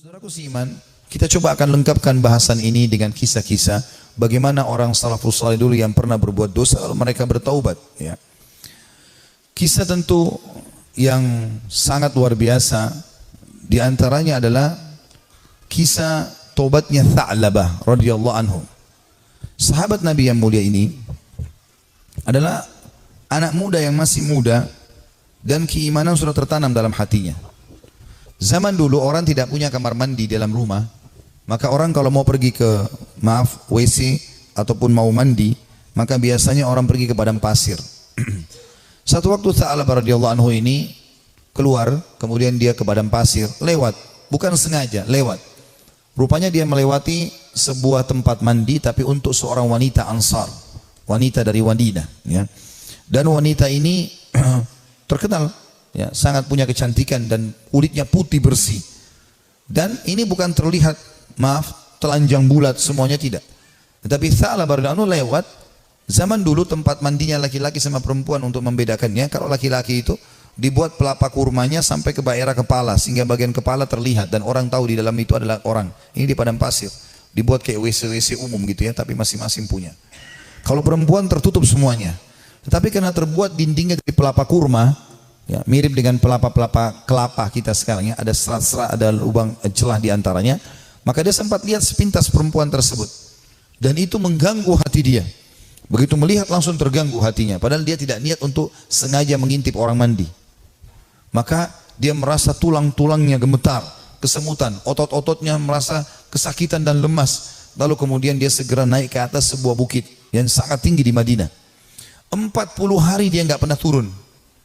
Saudaraku seiman, kita coba akan lengkapkan bahasan ini dengan kisah-kisah bagaimana orang salafus saleh dulu yang pernah berbuat dosa lalu mereka bertaubat. Ya. Kisah tentu yang sangat luar biasa, di antaranya adalah kisah taubatnya Tha'labah radhiyallahu anhu. Sahabat Nabi yang mulia ini adalah anak muda yang masih muda dan keimanan sudah tertanam dalam hatinya. Zaman dulu orang tidak punya kamar mandi dalam rumah, maka orang kalau mau pergi ke WC ataupun mau mandi, maka biasanya orang pergi ke padang pasir. Satu waktu Tha'labah radhiyallahu anhu ini keluar, kemudian dia ke padang pasir, lewat, bukan sengaja, lewat. Rupanya dia melewati sebuah tempat mandi tapi untuk seorang wanita Ansar, wanita dari Madinah, ya. Dan wanita ini terkenal, ya, sangat punya kecantikan dan kulitnya putih bersih. Dan ini bukan terlihat, telanjang bulat semuanya, tidak. Tetapi Tha'labah radhiyallahu anhu lewat. Zaman dulu tempat mandinya laki-laki sama perempuan untuk membedakannya, kalau laki-laki itu dibuat pelapa kurmanya sampai ke daerah kepala sehingga bagian kepala terlihat dan orang tahu di dalam itu adalah orang. Ini di padang pasir, dibuat kayak WC-WC umum gitu ya, tapi masing-masing punya. Kalau perempuan tertutup semuanya. Tetapi karena terbuat dindingnya dari pelapa kurma, ya, mirip dengan pelapa-pelapa kelapa kita sekarang ya, ada serat-serat, ada lubang celah di antaranya, maka dia sempat lihat sepintas perempuan tersebut dan itu mengganggu hati dia. Begitu melihat langsung terganggu hatinya, padahal dia tidak niat untuk sengaja mengintip orang mandi. Maka dia merasa tulang-tulangnya gemetar, kesemutan, otot-ototnya merasa kesakitan dan lemas. Lalu kemudian dia segera naik ke atas sebuah bukit yang sangat tinggi di Madinah. 40 hari dia nggak pernah turun.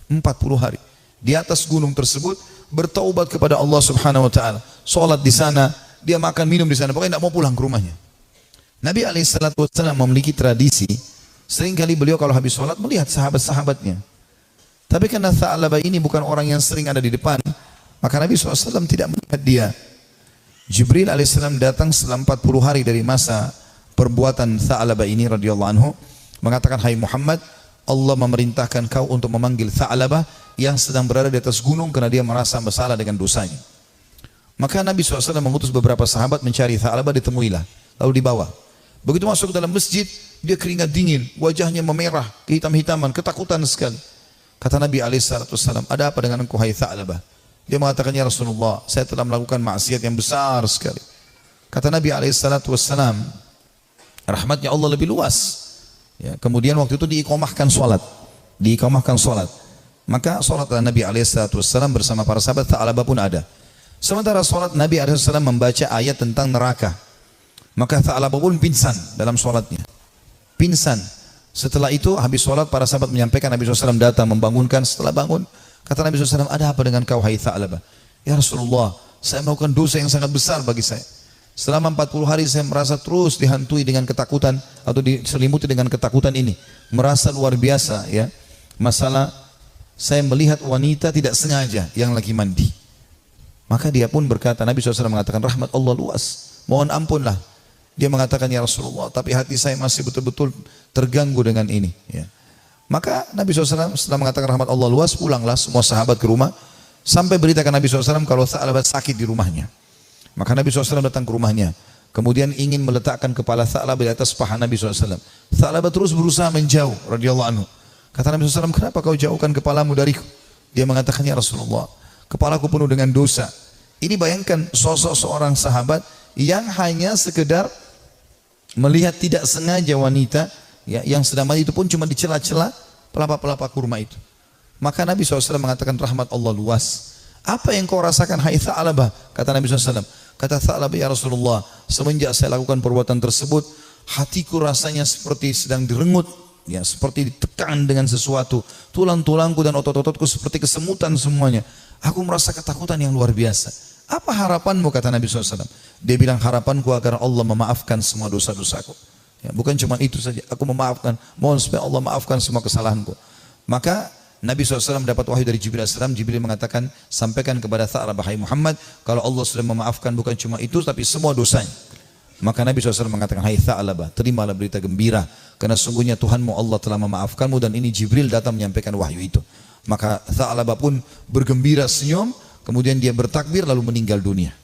40 hari di atas gunung tersebut bertaubat kepada Allah Subhanahu wa taala. Salat di sana, dia makan minum di sana, pokoknya tidak mau pulang ke rumahnya. Nabi alaihissalatu wassalam memiliki tradisi, seringkali beliau kalau habis sholat melihat sahabat-sahabatnya. Tapi karena Tha'labah ini bukan orang yang sering ada di depan, maka Nabi SAW tidak melihat dia. Jibril alaihissalam datang setelah 40 hari dari masa perbuatan Tha'labah ini radhiyallahu anhu, mengatakan, "Hai Muhammad, Allah memerintahkan kau untuk memanggil Tha'labah yang sedang berada di atas gunung karena dia merasa bersalah dengan dosanya." Maka Nabi SAW mengutus beberapa sahabat mencari Tha'labah, ditemuilah, lalu dibawa. Begitu masuk ke dalam masjid, dia keringat dingin, wajahnya memerah, kehitam-hitaman, ketakutan sekali. Kata Nabi SAW, "Ada apa dengan engkau hai Tha'labah?" Dia mengatakan, "Ya Rasulullah, saya telah melakukan maksiat yang besar sekali." Kata Nabi SAW, rahmatnya Allah lebih luas. Ya, kemudian waktu itu diiqamahkan sholat. Maka sholatlah Nabi SAW bersama para sahabat, Tha'labah pun ada. Sementara sholat, Nabi SAW membaca ayat tentang neraka. Maka Tha'labah pun pingsan dalam sholatnya. Pingsan. Setelah itu habis sholat para sahabat menyampaikan, Nabi SAW datang membangunkan. Setelah bangun, kata Nabi SAW, "Ada apa dengan kau hai Tha'labah?" "Ya Rasulullah, saya melakukan dosa yang sangat besar bagi saya. Selama 40 hari saya merasa terus dihantui dengan ketakutan atau diselimuti dengan ketakutan ini. Merasa luar biasa ya. Masalah saya melihat wanita tidak sengaja yang lagi mandi." Maka dia pun berkata, Nabi SAW mengatakan, rahmat Allah luas, mohon ampunlah. Dia mengatakan, "Ya Rasulullah, tapi hati saya masih betul-betul terganggu dengan ini." Ya. Maka Nabi SAW setelah mengatakan rahmat Allah luas, pulanglah semua sahabat ke rumah, sampai beritakan Nabi SAW kalau Tha'labah sakit di rumahnya. Maka Nabi SAW datang ke rumahnya, kemudian ingin meletakkan kepala Tha'labah di atas paha Nabi SAW. Tha'labah terus berusaha menjauh, radhiyallahu anhu. Kata Nabi SAW, "Kenapa kau jauhkan kepalamu dariku?" Dia mengatakan, "Ya Rasulullah, kepalaku penuh dengan dosa." Ini bayangkan sosok seorang sahabat yang hanya sekedar melihat tidak sengaja wanita ya, yang sedang mandi, itu pun cuma di celah-celah pelapa-pelapa kurma itu. Maka Nabi SAW mengatakan, rahmat Allah luas. "Apa yang kau rasakan hai Tha'labah?" Kata Nabi SAW. Kata Tha'labah, "Ya Rasulullah, semenjak saya lakukan perbuatan tersebut, hatiku rasanya seperti sedang direngut, ya, seperti ditekan dengan sesuatu. Tulang-tulangku dan otot-ototku seperti kesemutan semuanya. Aku merasa ketakutan yang luar biasa. Apa harapanmu?" Kata Nabi SAW. Dia bilang, "Harapanku agar Allah memaafkan semua dosa-dosaku. Ya, bukan cuma itu saja, aku memaafkan. Mohon supaya Allah maafkan semua kesalahanku." Maka Nabi SAW dapat wahyu dari Jibril AS. Jibril mengatakan, "Sampaikan kepada Tha'labah hai Muhammad, kalau Allah sudah memaafkan bukan cuma itu, tapi semua dosanya." Maka Nabi SAW mengatakan, "Hai Tha'labah, terimalah berita gembira, karena sungguhnya Tuhanmu Allah telah memaafkanmu." Dan ini Jibril datang menyampaikan wahyu itu. Maka Tha'labah pun bergembira, senyum, kemudian dia bertakbir lalu meninggal dunia.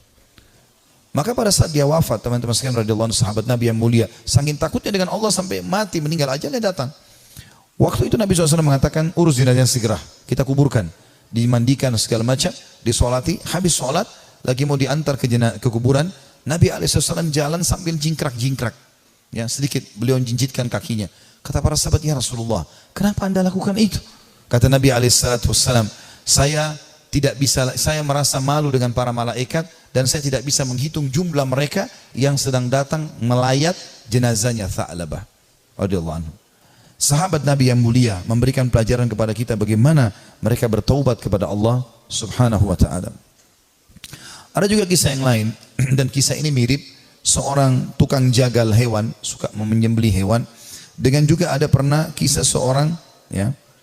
Maka pada saat dia wafat, teman-teman sekalian radhiyallahu anhu, sahabat Nabi yang mulia, saking takutnya dengan Allah sampai mati, meninggal, ajalnya datang. Waktu itu Nabi SAW mengatakan, urus jenazahnya segera, kita kuburkan, dimandikan segala macam, disolati, habis sholat, lagi mau diantar ke kuburan, Nabi SAW jalan sambil jingkrak-jingkrak, ya sedikit beliau jinjitkan kakinya. Kata para sahabat, ya Rasulullah, kenapa anda lakukan itu? Kata Nabi SAW, saya merasa malu dengan para malaikat dan saya tidak bisa menghitung jumlah mereka yang sedang datang melayat jenazahnya Tha'labah radhiyallahu anhu. Sahabat Nabi yang mulia memberikan pelajaran kepada kita bagaimana mereka bertaubat kepada Allah Subhanahu wa taala. Ada juga kisah yang lain dan kisah ini mirip, seorang tukang jagal hewan, suka menyembelih hewan, dengan juga ada pernah kisah seorang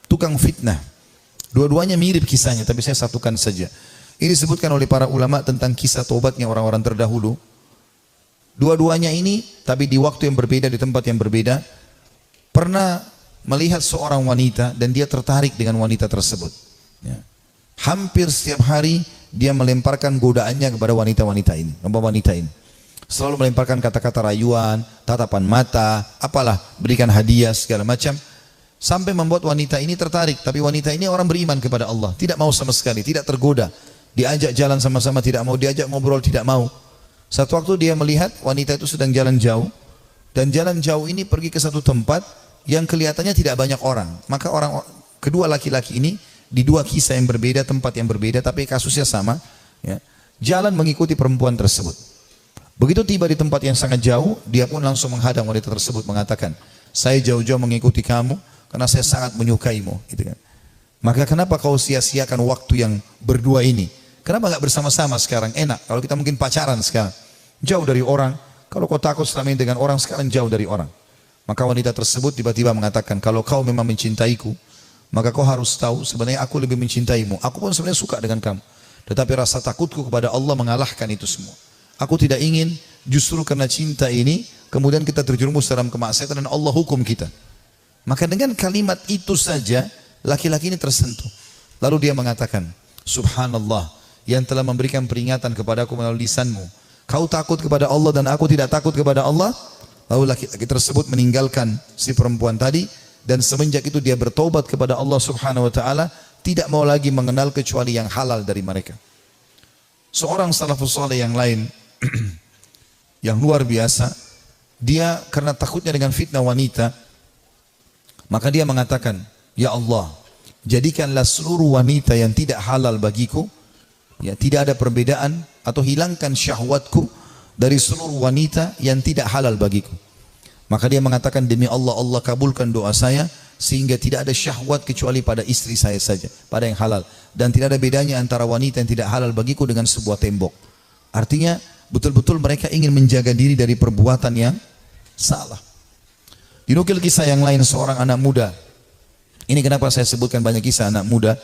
tukang fitnah. Dua-duanya mirip kisahnya, tapi saya satukan saja. Ini disebutkan oleh para ulama tentang kisah taubatnya orang-orang terdahulu. Dua-duanya ini, tapi di waktu yang berbeda, di tempat yang berbeda, pernah melihat seorang wanita dan dia tertarik dengan wanita tersebut. Ya. Hampir setiap hari dia melemparkan godaannya kepada wanita-wanita ini. Selalu melemparkan kata-kata rayuan, tatapan mata, apalah, berikan hadiah segala macam. Sampai membuat wanita ini tertarik. Tapi wanita ini orang beriman kepada Allah, tidak mau sama sekali, tidak tergoda. Diajak jalan sama-sama tidak mau, diajak ngobrol tidak mau. Satu waktu dia melihat wanita itu sedang jalan jauh, dan jalan jauh ini pergi ke satu tempat yang kelihatannya tidak banyak orang. Maka kedua laki-laki ini di dua kisah yang berbeda, tempat yang berbeda, tapi kasusnya sama, ya, jalan mengikuti perempuan tersebut. Begitu tiba di tempat yang sangat jauh, dia pun langsung menghadang wanita tersebut mengatakan, saya jauh-jauh mengikuti kamu karena saya sangat menyukaimu, gitu kan. Maka kenapa kau sia-siakan waktu yang berdua ini? Kenapa nggak bersama-sama sekarang? Enak kalau kita mungkin pacaran sekarang, jauh dari orang. Kalau kau takut selama ini dengan orang, sekarang jauh dari orang. Maka wanita tersebut tiba-tiba mengatakan, kalau kau memang mencintaiku, maka kau harus tahu sebenarnya aku lebih mencintaimu. Aku pun sebenarnya suka dengan kamu, tetapi rasa takutku kepada Allah mengalahkan itu semua. Aku tidak ingin justru karena cinta ini kemudian kita terjerumus dalam kemaksiatan dan Allah hukum kita. Maka dengan kalimat itu saja laki-laki ini tersentuh. Lalu dia mengatakan, subhanallah, yang telah memberikan peringatan kepadaku melalui lisanmu. Kau takut kepada Allah dan aku tidak takut kepada Allah. Lalu laki-laki tersebut meninggalkan si perempuan tadi, dan semenjak itu dia bertobat kepada Allah Subhanahu wa taala, tidak mau lagi mengenal kecuali yang halal dari mereka. Seorang salafus saleh yang lain yang luar biasa, dia karena takutnya dengan fitnah wanita, maka dia mengatakan, ya Allah, jadikanlah seluruh wanita yang tidak halal bagiku, ya, tidak ada perbedaan, atau hilangkan syahwatku dari seluruh wanita yang tidak halal bagiku. Maka dia mengatakan, demi Allah, Allah kabulkan doa saya sehingga tidak ada syahwat kecuali pada istri saya saja, pada yang halal, dan tidak ada bedanya antara wanita yang tidak halal bagiku dengan sebuah tembok. Artinya betul-betul mereka ingin menjaga diri dari perbuatan yang salah. Dinukil kisah yang lain, seorang anak muda. Ini kenapa saya sebutkan banyak kisah anak muda,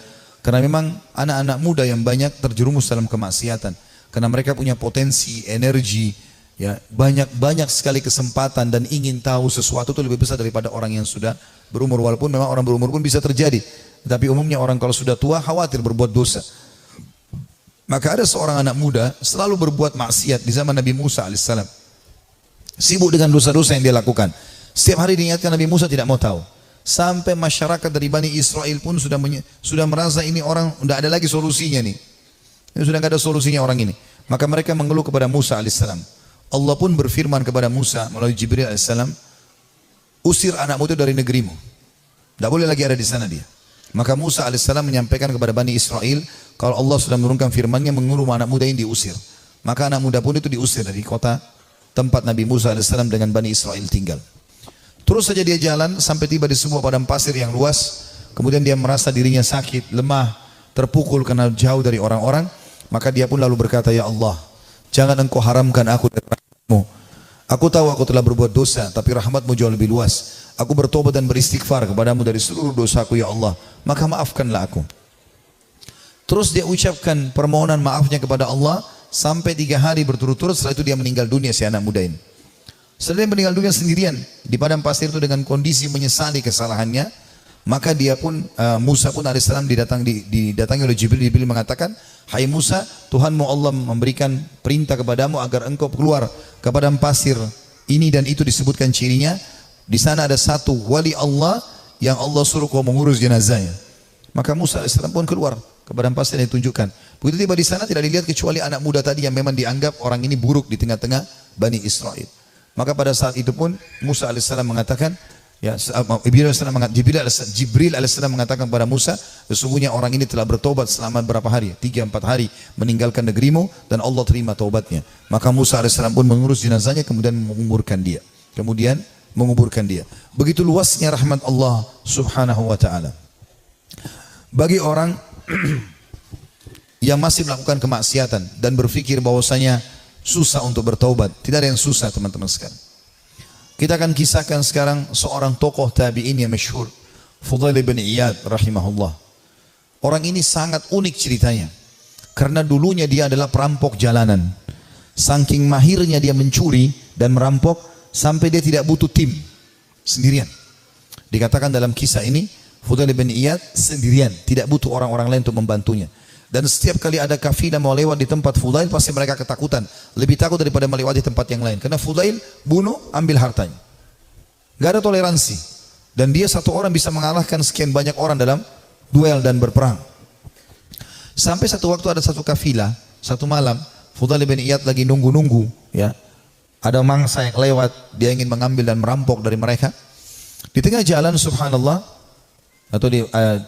karena memang anak-anak muda yang banyak terjerumus dalam kemaksiatan, karena mereka punya potensi, energi, ya, banyak sekali kesempatan dan ingin tahu sesuatu itu lebih besar daripada orang yang sudah berumur. Walaupun memang orang berumur pun bisa terjadi, tapi umumnya orang kalau sudah tua khawatir berbuat dosa. Maka ada seorang anak muda selalu berbuat maksiat di zaman Nabi Musa alaihissalam, sibuk dengan dosa-dosa yang dia lakukan. Setiap hari diingatkan, Nabi Musa tidak mau tahu. Sampai masyarakat dari Bani Israel pun sudah merasa ini orang tidak ada lagi solusinya nih. Ini sudah tidak ada solusinya orang ini. Maka mereka mengeluh kepada Musa alaihissalam. Allah pun berfirman kepada Musa melalui Jibril alaihissalam, usir anakmu itu dari negerimu. Tidak boleh lagi ada di sana dia. Maka Musa alaihissalam menyampaikan kepada Bani Israel, kalau Allah sudah menurunkan firman-Nya menguruh anak muda ini diusir. Maka anak muda pun itu diusir dari kota tempat Nabi Musa alaihissalam dengan Bani Israel tinggal. Terus saja dia jalan sampai tiba di sebuah padang pasir yang luas. Kemudian dia merasa dirinya sakit, lemah, terpukul karena jauh dari orang-orang. Maka dia pun lalu berkata, ya Allah, jangan engkau haramkan aku dari rahmat-Mu. Aku tahu aku telah berbuat dosa, tapi rahmat-Mu jauh lebih luas. Aku bertobat dan beristighfar kepadamu dari seluruh dosaku, ya Allah. Maka maafkanlah aku. Terus dia ucapkan permohonan maafnya kepada Allah sampai 3 hari berturut-turut. Setelah itu dia meninggal dunia, si anak muda ini. Setelah dia meninggal dunia sendirian di padang pasir itu dengan kondisi menyesali kesalahannya, Maka dia pun Musa pun alaihissalam didatangi oleh Jibril. Jibril mengatakan, hai Musa, Tuhanmu Allah memberikan perintah kepadamu agar engkau keluar ke padang pasir. Ini dan itu disebutkan cirinya. Di sana ada satu wali Allah yang Allah suruh kau mengurus jenazahnya. Maka Musa alaihissalam pun keluar ke padang pasir yang ditunjukkan. Begitu tiba di sana tidak dilihat kecuali anak muda tadi yang memang dianggap orang ini buruk di tengah-tengah Bani Israel. Maka pada saat itu pun Musa alaihissalam mengatakan, ya, Jibril alaihissalam mengatakan kepada Musa, sesungguhnya orang ini telah bertobat selama berapa hari? 3-4 hari meninggalkan negerimu dan Allah terima taubatnya. Maka Musa alaihissalam pun mengurus jenazahnya kemudian menguburkan dia. Begitu luasnya rahmat Allah subhanahu wa ta'ala. Bagi orang yang masih melakukan kemaksiatan dan berpikir bahwasanya susah untuk bertaubat, tidak ada yang susah teman-teman sekalian. Kita akan kisahkan sekarang seorang tokoh tabi'in yang masyhur, Fudail bin Iyad rahimahullah. Orang ini sangat unik ceritanya. Karena dulunya dia adalah perampok jalanan. Saking mahirnya dia mencuri dan merampok sampai dia tidak butuh tim, sendirian. Dikatakan dalam kisah ini, Fudail bin Iyad sendirian, tidak butuh orang-orang lain untuk membantunya. Dan setiap kali ada kafilah mau lewat di tempat Fudail, pasti mereka ketakutan. Lebih takut daripada melewati tempat yang lain. Karena Fudail bunuh, ambil hartanya. Gak ada toleransi. Dan dia satu orang bisa mengalahkan sekian banyak orang dalam duel dan berperang. Sampai satu waktu ada satu kafilah, satu malam, Fudail bin Iyad lagi nunggu-nunggu. Ya, ada mangsa yang lewat, dia ingin mengambil dan merampok dari mereka. Di tengah jalan, subhanallah, atau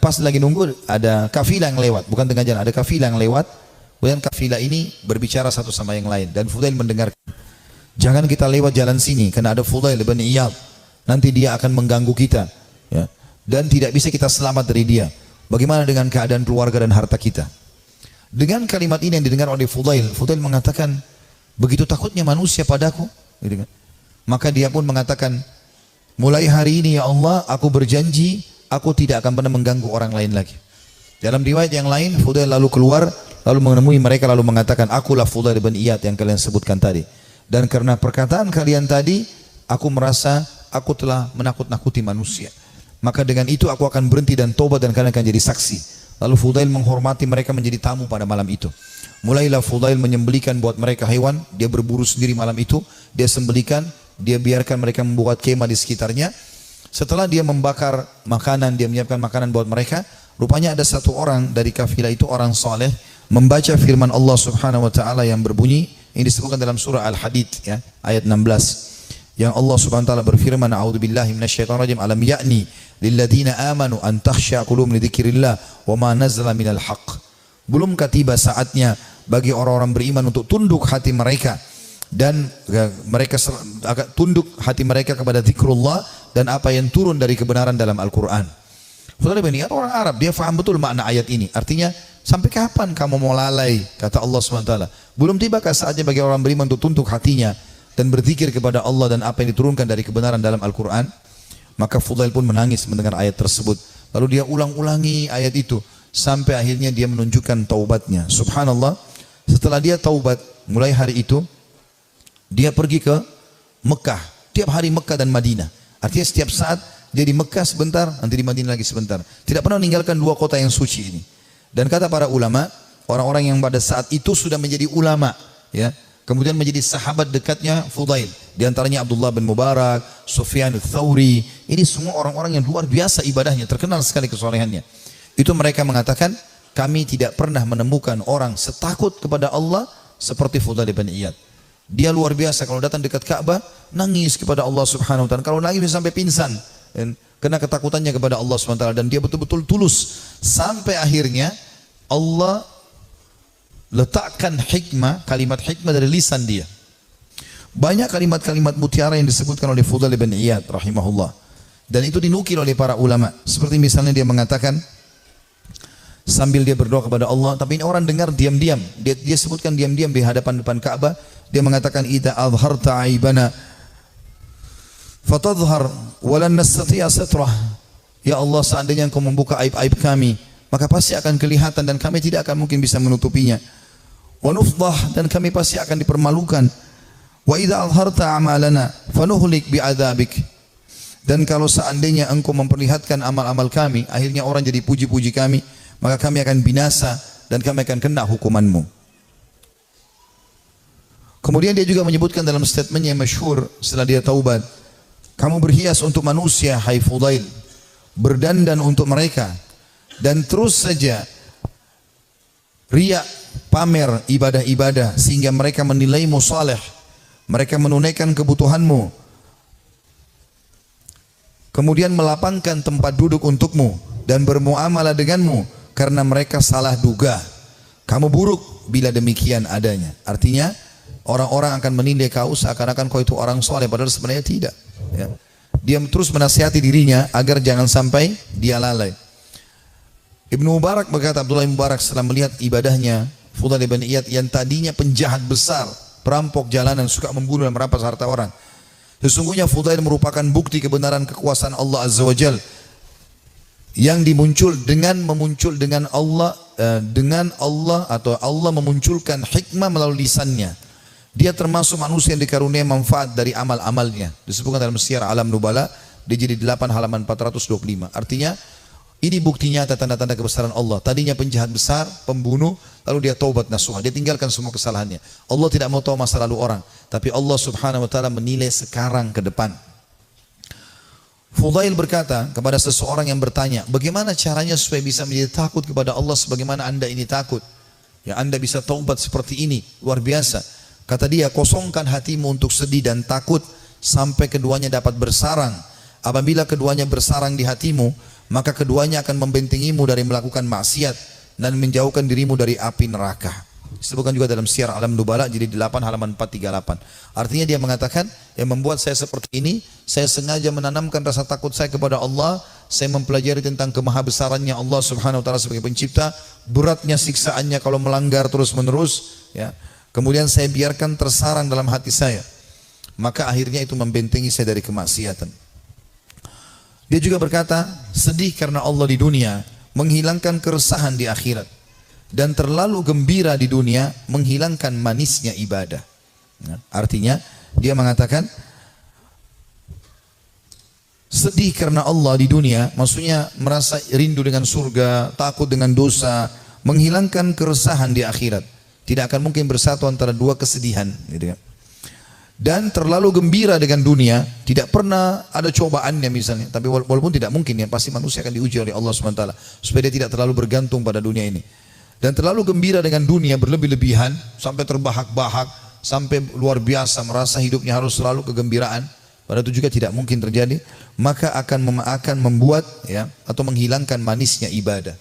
pas lagi nunggu ada kafilah yang lewat, bukan tengah jalan, ada kafilah yang lewat. Kemudian kafilah ini berbicara satu sama yang lain dan Fudail mendengar, jangan kita lewat jalan sini karena ada Fudail bin Iyad, nanti dia akan mengganggu kita, ya, dan tidak bisa kita selamat dari dia. Bagaimana dengan keadaan keluarga dan harta kita? Dengan kalimat ini yang didengar oleh Fudail, Fudail mengatakan, begitu takutnya manusia padaku, gitu kan? Maka dia pun mengatakan, mulai hari ini ya Allah, aku berjanji aku tidak akan pernah mengganggu orang lain lagi. Dalam riwayat yang lain, Fudail lalu keluar, lalu menemui mereka, lalu mengatakan, akulah Fudail bin Iyad yang kalian sebutkan tadi. Dan karena perkataan kalian tadi, aku merasa aku telah menakut-nakuti manusia. Maka dengan itu aku akan berhenti dan tobat dan kalian akan jadi saksi. Lalu Fudail menghormati mereka menjadi tamu pada malam itu. Mulailah Fudail menyembelikan buat mereka hewan, dia berburu sendiri malam itu, dia sembelikan, dia biarkan mereka membuat kemah di sekitarnya. Setelah dia membakar makanan, dia menyiapkan makanan buat mereka, rupanya ada satu orang dari kafilah itu, orang saleh, membaca firman Allah subhanahu wa ta'ala yang berbunyi, ini disebutkan dalam surah Al-Hadid, ya, ayat 16, yang Allah subhanahu wa ta'ala berfirman, a'udzubillahi minasyaitonirrajim, alam ya'ni lilladina amanu an takhsha qulubuhum lidhikrillah wa ma nazala minal haqq. Belumkah tiba saatnya bagi orang-orang beriman untuk tunduk hati mereka dan mereka tunduk hati mereka kepada zikrullah dan apa yang turun dari kebenaran dalam Al-Quran. Fudail bin Iyad orang Arab, dia faham betul makna ayat ini. Artinya, sampai kapan kamu mau lalai, kata Allah SWT. Belum tibakah saatnya bagi orang beriman untuk tunduk hatinya dan berzikir kepada Allah dan apa yang diturunkan dari kebenaran dalam Al-Quran? Maka Fudail pun menangis mendengar ayat tersebut. Lalu dia ulang-ulangi ayat itu sampai akhirnya dia menunjukkan taubatnya. Subhanallah, setelah dia taubat, mulai hari itu dia pergi ke Mekah. Tiap hari Mekah dan Madinah. Artinya setiap saat dia di Mekah sebentar, nanti di Madinah lagi sebentar. Tidak pernah meninggalkan dua kota yang suci ini. Dan kata para ulama, orang-orang yang pada saat itu sudah menjadi ulama, ya, kemudian menjadi sahabat dekatnya Fudail. Di antaranya Abdullah bin Mubarak, Sufyan al-Thawri. Ini semua orang-orang yang luar biasa ibadahnya, terkenal sekali kesolehannya. Itu mereka mengatakan, kami tidak pernah menemukan orang setakut kepada Allah seperti Fudail bin Iyad. Dia luar biasa, kalau datang dekat Ka'bah nangis kepada Allah Subhanahu wa ta'ala. Kalau nangis bisa sampai pingsan karena ketakutannya kepada Allah Subhanahu wa ta'ala, dan dia betul-betul tulus. Sampai akhirnya Allah letakkan hikmah, kalimat hikmah dari lisan dia. Banyak kalimat-kalimat mutiara yang disebutkan oleh Fudail bin Iyad rahimahullah. Dan itu dinukil oleh para ulama. Seperti misalnya dia mengatakan, sambil dia berdoa kepada Allah, tapi ini orang dengar diam-diam. Dia sebutkan diam-diam di hadapan depan Ka'bah. Dia mengatakan, idza adharta aibana fatadhhar walan nastati'a satrah. Ya Allah, seandainya Engkau membuka aib-aib kami, maka pasti akan kelihatan dan kami tidak akan mungkin bisa menutupinya. Wa nufdah, dan kami pasti akan dipermalukan. Wa idza adharta amalana fanuhlik bi'adzabik. Dan kalau seandainya engkau memperlihatkan amal-amal kami, akhirnya orang jadi puji-puji kami, maka kami akan binasa dan kami akan kena hukumanmu. Kemudian dia juga menyebutkan dalam statementnya yang masyhur setelah dia taubat, kamu berhias untuk manusia, hai Fudail, berdandan untuk mereka, dan terus saja riya, pamer ibadah-ibadah sehingga mereka menilaimu saleh, mereka menunaikan kebutuhanmu, kemudian melapangkan tempat duduk untukmu dan bermuamalah denganmu karena mereka salah duga. Kamu buruk bila demikian adanya. Artinya orang-orang akan menilai kau seakan-akan kau itu orang soleh, padahal sebenarnya tidak. Ya. Dia terus menasihati dirinya agar jangan sampai dia lalai. Ibnu Mubarak berkata, Abdullah bin Mubarak setelah melihat ibadahnya Fudail bin Iyad yang tadinya penjahat besar, perampok jalanan, suka membunuh dan merampas harta orang. Sesungguhnya Fudail merupakan bukti kebenaran kekuasaan Allah Azza wa Jal yang memuncul dengan Allah atau Allah memunculkan hikmah melalui lisannya. Dia termasuk manusia yang dikaruniai manfaat dari amal-amalnya. Disebutkan dalam Syiar Alam Nubala di jilid 8 halaman 425. Artinya ini bukti nyata tanda-tanda kebesaran Allah. Tadinya penjahat besar, pembunuh, lalu dia taubat nasuha, dia tinggalkan semua kesalahannya. Allah tidak mau tahu masa lalu orang, tapi Allah Subhanahu wa taala menilai sekarang ke depan. Fudail berkata kepada seseorang yang bertanya, bagaimana caranya supaya bisa menjadi takut kepada Allah sebagaimana Anda ini takut? Ya, Anda bisa taubat seperti ini, luar biasa. Kata dia, kosongkan hatimu untuk sedih dan takut sampai keduanya dapat bersarang. Apabila keduanya bersarang di hatimu, maka keduanya akan membentengimu dari melakukan maksiat dan menjauhkan dirimu dari api neraka. Disebutkan juga dalam Syiar Alam Nubala jadi 8 halaman 438. Artinya dia mengatakan, yang membuat saya seperti ini, saya sengaja menanamkan rasa takut saya kepada Allah. Saya mempelajari tentang kemahabesarannya Allah Subhanahu wa taala sebagai pencipta, beratnya siksaannya kalau melanggar terus-menerus, ya. Kemudian saya biarkan tersarang dalam hati saya, maka akhirnya itu membentengi saya dari kemaksiatan. Dia juga berkata, sedih karena Allah di dunia menghilangkan keresahan di akhirat, dan terlalu gembira di dunia menghilangkan manisnya ibadah. Nah, artinya dia mengatakan sedih karena Allah di dunia, maksudnya merasa rindu dengan surga, takut dengan dosa, menghilangkan keresahan di akhirat. Tidak akan mungkin bersatu antara dua kesedihan, gitu kan. Dan terlalu gembira dengan dunia, tidak pernah ada cobaannya misalnya. Tapi walaupun tidak mungkin, ya pasti manusia akan diuji oleh Allah SWT supaya dia tidak terlalu bergantung pada dunia ini. Dan terlalu gembira dengan dunia berlebih-lebihan sampai terbahak-bahak, sampai luar biasa merasa hidupnya harus selalu kegembiraan. Padahal itu juga tidak mungkin terjadi. Maka akan membuat, ya, atau menghilangkan manisnya ibadah.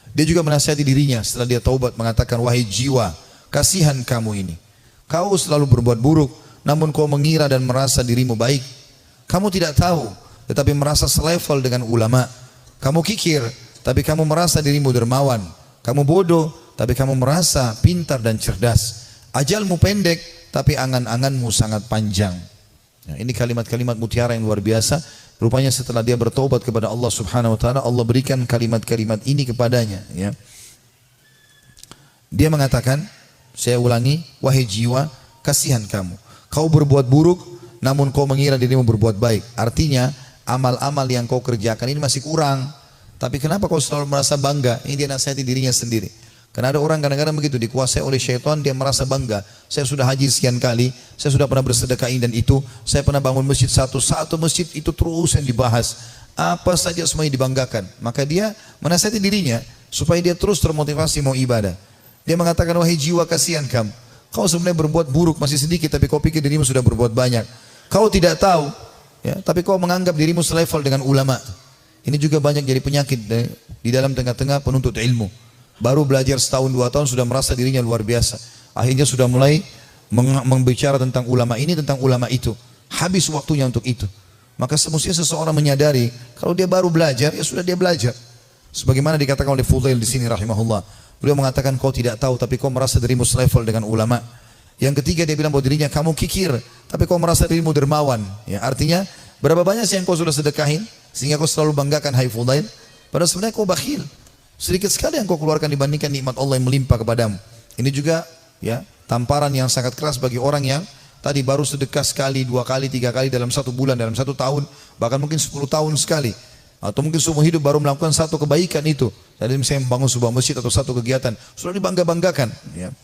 Dia juga menasihati dirinya setelah dia taubat, mengatakan, wahai jiwa, kasihan kamu ini. Kau selalu berbuat buruk, namun kau mengira dan merasa dirimu baik. Kamu tidak tahu, tetapi merasa selevel dengan ulama. Kamu kikir, tapi kamu merasa dirimu dermawan. Kamu bodoh, tapi kamu merasa pintar dan cerdas. Ajalmu pendek, tapi angan-anganmu sangat panjang. Nah, ini kalimat-kalimat mutiara yang luar biasa. Rupanya setelah dia bertobat kepada Allah Subhanahu wa taala, Allah berikan kalimat-kalimat ini kepadanya, ya. Dia mengatakan, saya ulangi, wahai jiwa, kasihan kamu. Kau berbuat buruk, namun kau mengira dirimu berbuat baik. Artinya, amal-amal yang kau kerjakan ini masih kurang. Tapi kenapa kau selalu merasa bangga? Ini dia nasihati dirinya sendiri. Karena ada orang kadang-kadang begitu, dikuasai oleh syaitan, dia merasa bangga. Saya sudah haji sekian kali, saya sudah pernah bersedekah ini dan itu, saya pernah bangun masjid satu masjid itu terus yang dibahas. Apa saja semuanya dibanggakan. Maka dia menasihati dirinya supaya dia terus termotivasi mau ibadah. Dia mengatakan, wahai jiwa, kasihan kamu. Kau sebenarnya berbuat buruk masih sedikit, tapi kau pikir dirimu sudah berbuat banyak. Kau tidak tahu, ya, tapi kau menganggap dirimu selevel dengan ulama. Ini juga banyak jadi penyakit di dalam tengah-tengah penuntut ilmu. Baru belajar setahun 2 tahun sudah merasa dirinya luar biasa. Akhirnya sudah mulai membicara tentang ulama ini, tentang ulama itu. Habis waktunya untuk itu. Maka semestinya seseorang menyadari kalau dia baru belajar, ya sudah dia belajar. Sebagaimana dikatakan oleh Fudail di sini rahimahullah. Beliau mengatakan, kau tidak tahu tapi kau merasa dirimu selevel dengan ulama. Yang ketiga dia bilang bahwa dirinya, kamu kikir tapi kau merasa dirimu dermawan. Ya, artinya berapa banyak sih yang kau sudah sedekahin sehingga kau selalu banggakan, hai Fudail. Padahal sebenarnya kau bakhil. Sedikit sekali yang kau keluarkan dibandingkan nikmat Allah yang melimpah kepadamu. Ini juga, ya, tamparan yang sangat keras bagi orang yang tadi baru sedekah sekali, 2 kali, 3 kali dalam 1 bulan, dalam 1 tahun, bahkan mungkin 10 tahun sekali. Atau mungkin seumur hidup baru melakukan 1 kebaikan itu. Tadi misalnya membangun sebuah masjid atau 1 kegiatan, sudah dibangga-banggakan. Ya.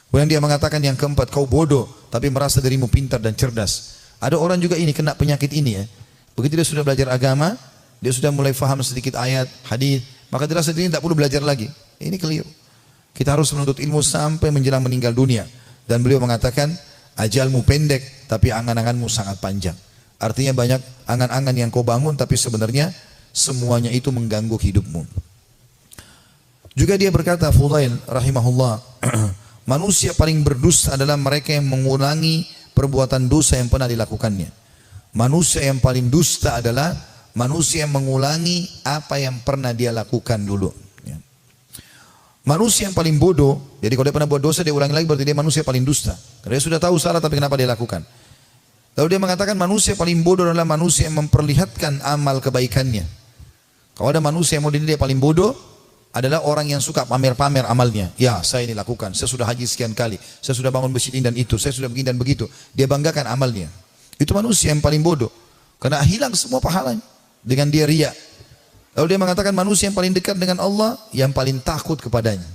Kemudian dia mengatakan yang keempat, kau bodoh tapi merasa dirimu pintar dan cerdas. Ada orang juga ini kena penyakit ini ya. Begitu dia sudah belajar agama, dia sudah mulai faham sedikit ayat, hadis, maka dia rasa dirinya tidak perlu belajar lagi. Ini keliru. Kita harus menuntut ilmu sampai menjelang meninggal dunia. Dan beliau mengatakan, ajalmu pendek tapi angan-anganmu sangat panjang. Artinya banyak angan-angan yang kau bangun tapi sebenarnya semuanya itu mengganggu hidupmu. Juga dia berkata, Fudail rahimahullah, manusia paling berdusta adalah mereka yang mengulangi perbuatan dosa yang pernah dilakukannya. Manusia yang paling dusta adalah manusia yang mengulangi apa yang pernah dia lakukan dulu. Manusia yang paling bodoh, jadi kalau dia pernah buat dosa dia ulangi lagi, berarti dia manusia paling dusta. Karena dia sudah tahu salah tapi kenapa dia lakukan. Lalu dia mengatakan manusia paling bodoh adalah manusia yang memperlihatkan amal kebaikannya. Kalau ada manusia yang mau dinilai paling bodoh, adalah orang yang suka pamer-pamer amalnya. Ya, saya ini lakukan, saya sudah haji sekian kali, saya sudah bangun masjid ini dan itu, saya sudah begini dan begitu. Dia banggakan amalnya. Itu manusia yang paling bodoh. Karena hilang semua pahalanya dengan dia riya. Lalu dia mengatakan manusia yang paling dekat dengan Allah, yang paling takut kepadanya.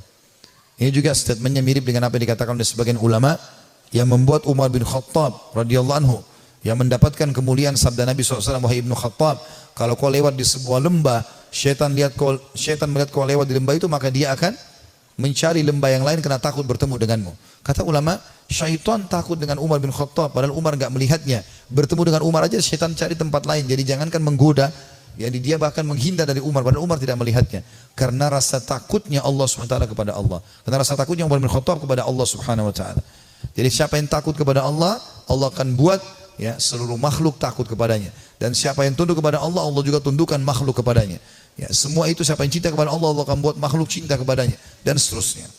Ini juga statementnya mirip dengan apa yang dikatakan oleh sebagian ulama yang membuat Umar bin Khattab radhiyallahu anhu yang mendapatkan kemuliaan sabda Nabi SAW, wahai Ibnu Khattab, kalau kau lewat di sebuah lembah, syaitan melihat kau lewat di lembah itu, maka dia akan mencari lembah yang lain karena takut bertemu denganmu. Kata ulama, syaitan takut dengan Umar bin Khattab, padahal Umar enggak melihatnya. Bertemu dengan Umar aja syaitan cari tempat lain. Jadi jangankan menggoda, jadi dia bahkan menghindar dari Umar, padahal Umar tidak melihatnya. Karena rasa takutnya Allah SWT kepada Allah. Karena rasa takutnya Umar bin Khattab kepada Allah Subhanahu Wa Taala. Jadi siapa yang takut kepada Allah, Allah akan buat ya seluruh makhluk takut kepadanya. Dan siapa yang tunduk kepada Allah, Allah juga tundukkan makhluk kepadanya. Ya, semua itu siapa yang cinta kepada Allah, Allah akan buat makhluk cinta kepadanya. Dan seterusnya.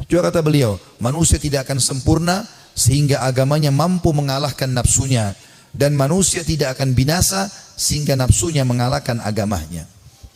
Juga kata beliau, manusia tidak akan sempurna sehingga agamanya mampu mengalahkan nafsunya. Dan manusia tidak akan binasa sehingga nafsunya mengalahkan agamanya.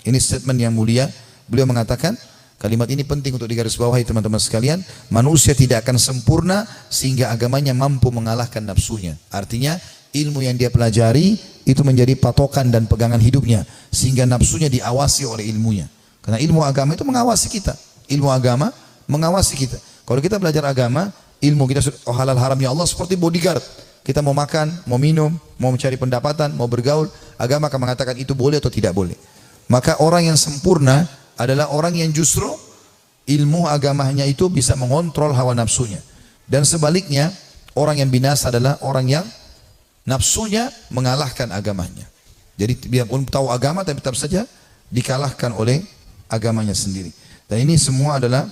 Ini statement yang mulia. Beliau mengatakan, kalimat ini penting untuk digarisbawahi teman-teman sekalian. Manusia tidak akan sempurna sehingga agamanya mampu mengalahkan nafsunya. Artinya ilmu yang dia pelajari itu menjadi patokan dan pegangan hidupnya. Sehingga nafsunya diawasi oleh ilmunya. Karena ilmu agama itu mengawasi kita. Ilmu agama mengawasi kita. Kalau kita belajar agama, ilmu kita halal haramnya Allah seperti bodyguard. Kita mau makan, mau minum, mau mencari pendapatan, mau bergaul, agama akan mengatakan itu boleh atau tidak boleh. Maka orang yang sempurna adalah orang yang justru ilmu agamanya itu bisa mengontrol hawa nafsunya. Dan sebaliknya, orang yang binasa adalah orang yang nafsunya mengalahkan agamanya. Jadi biarpun tahu agama tapi tetap saja dikalahkan oleh agamanya sendiri. Dan ini semua adalah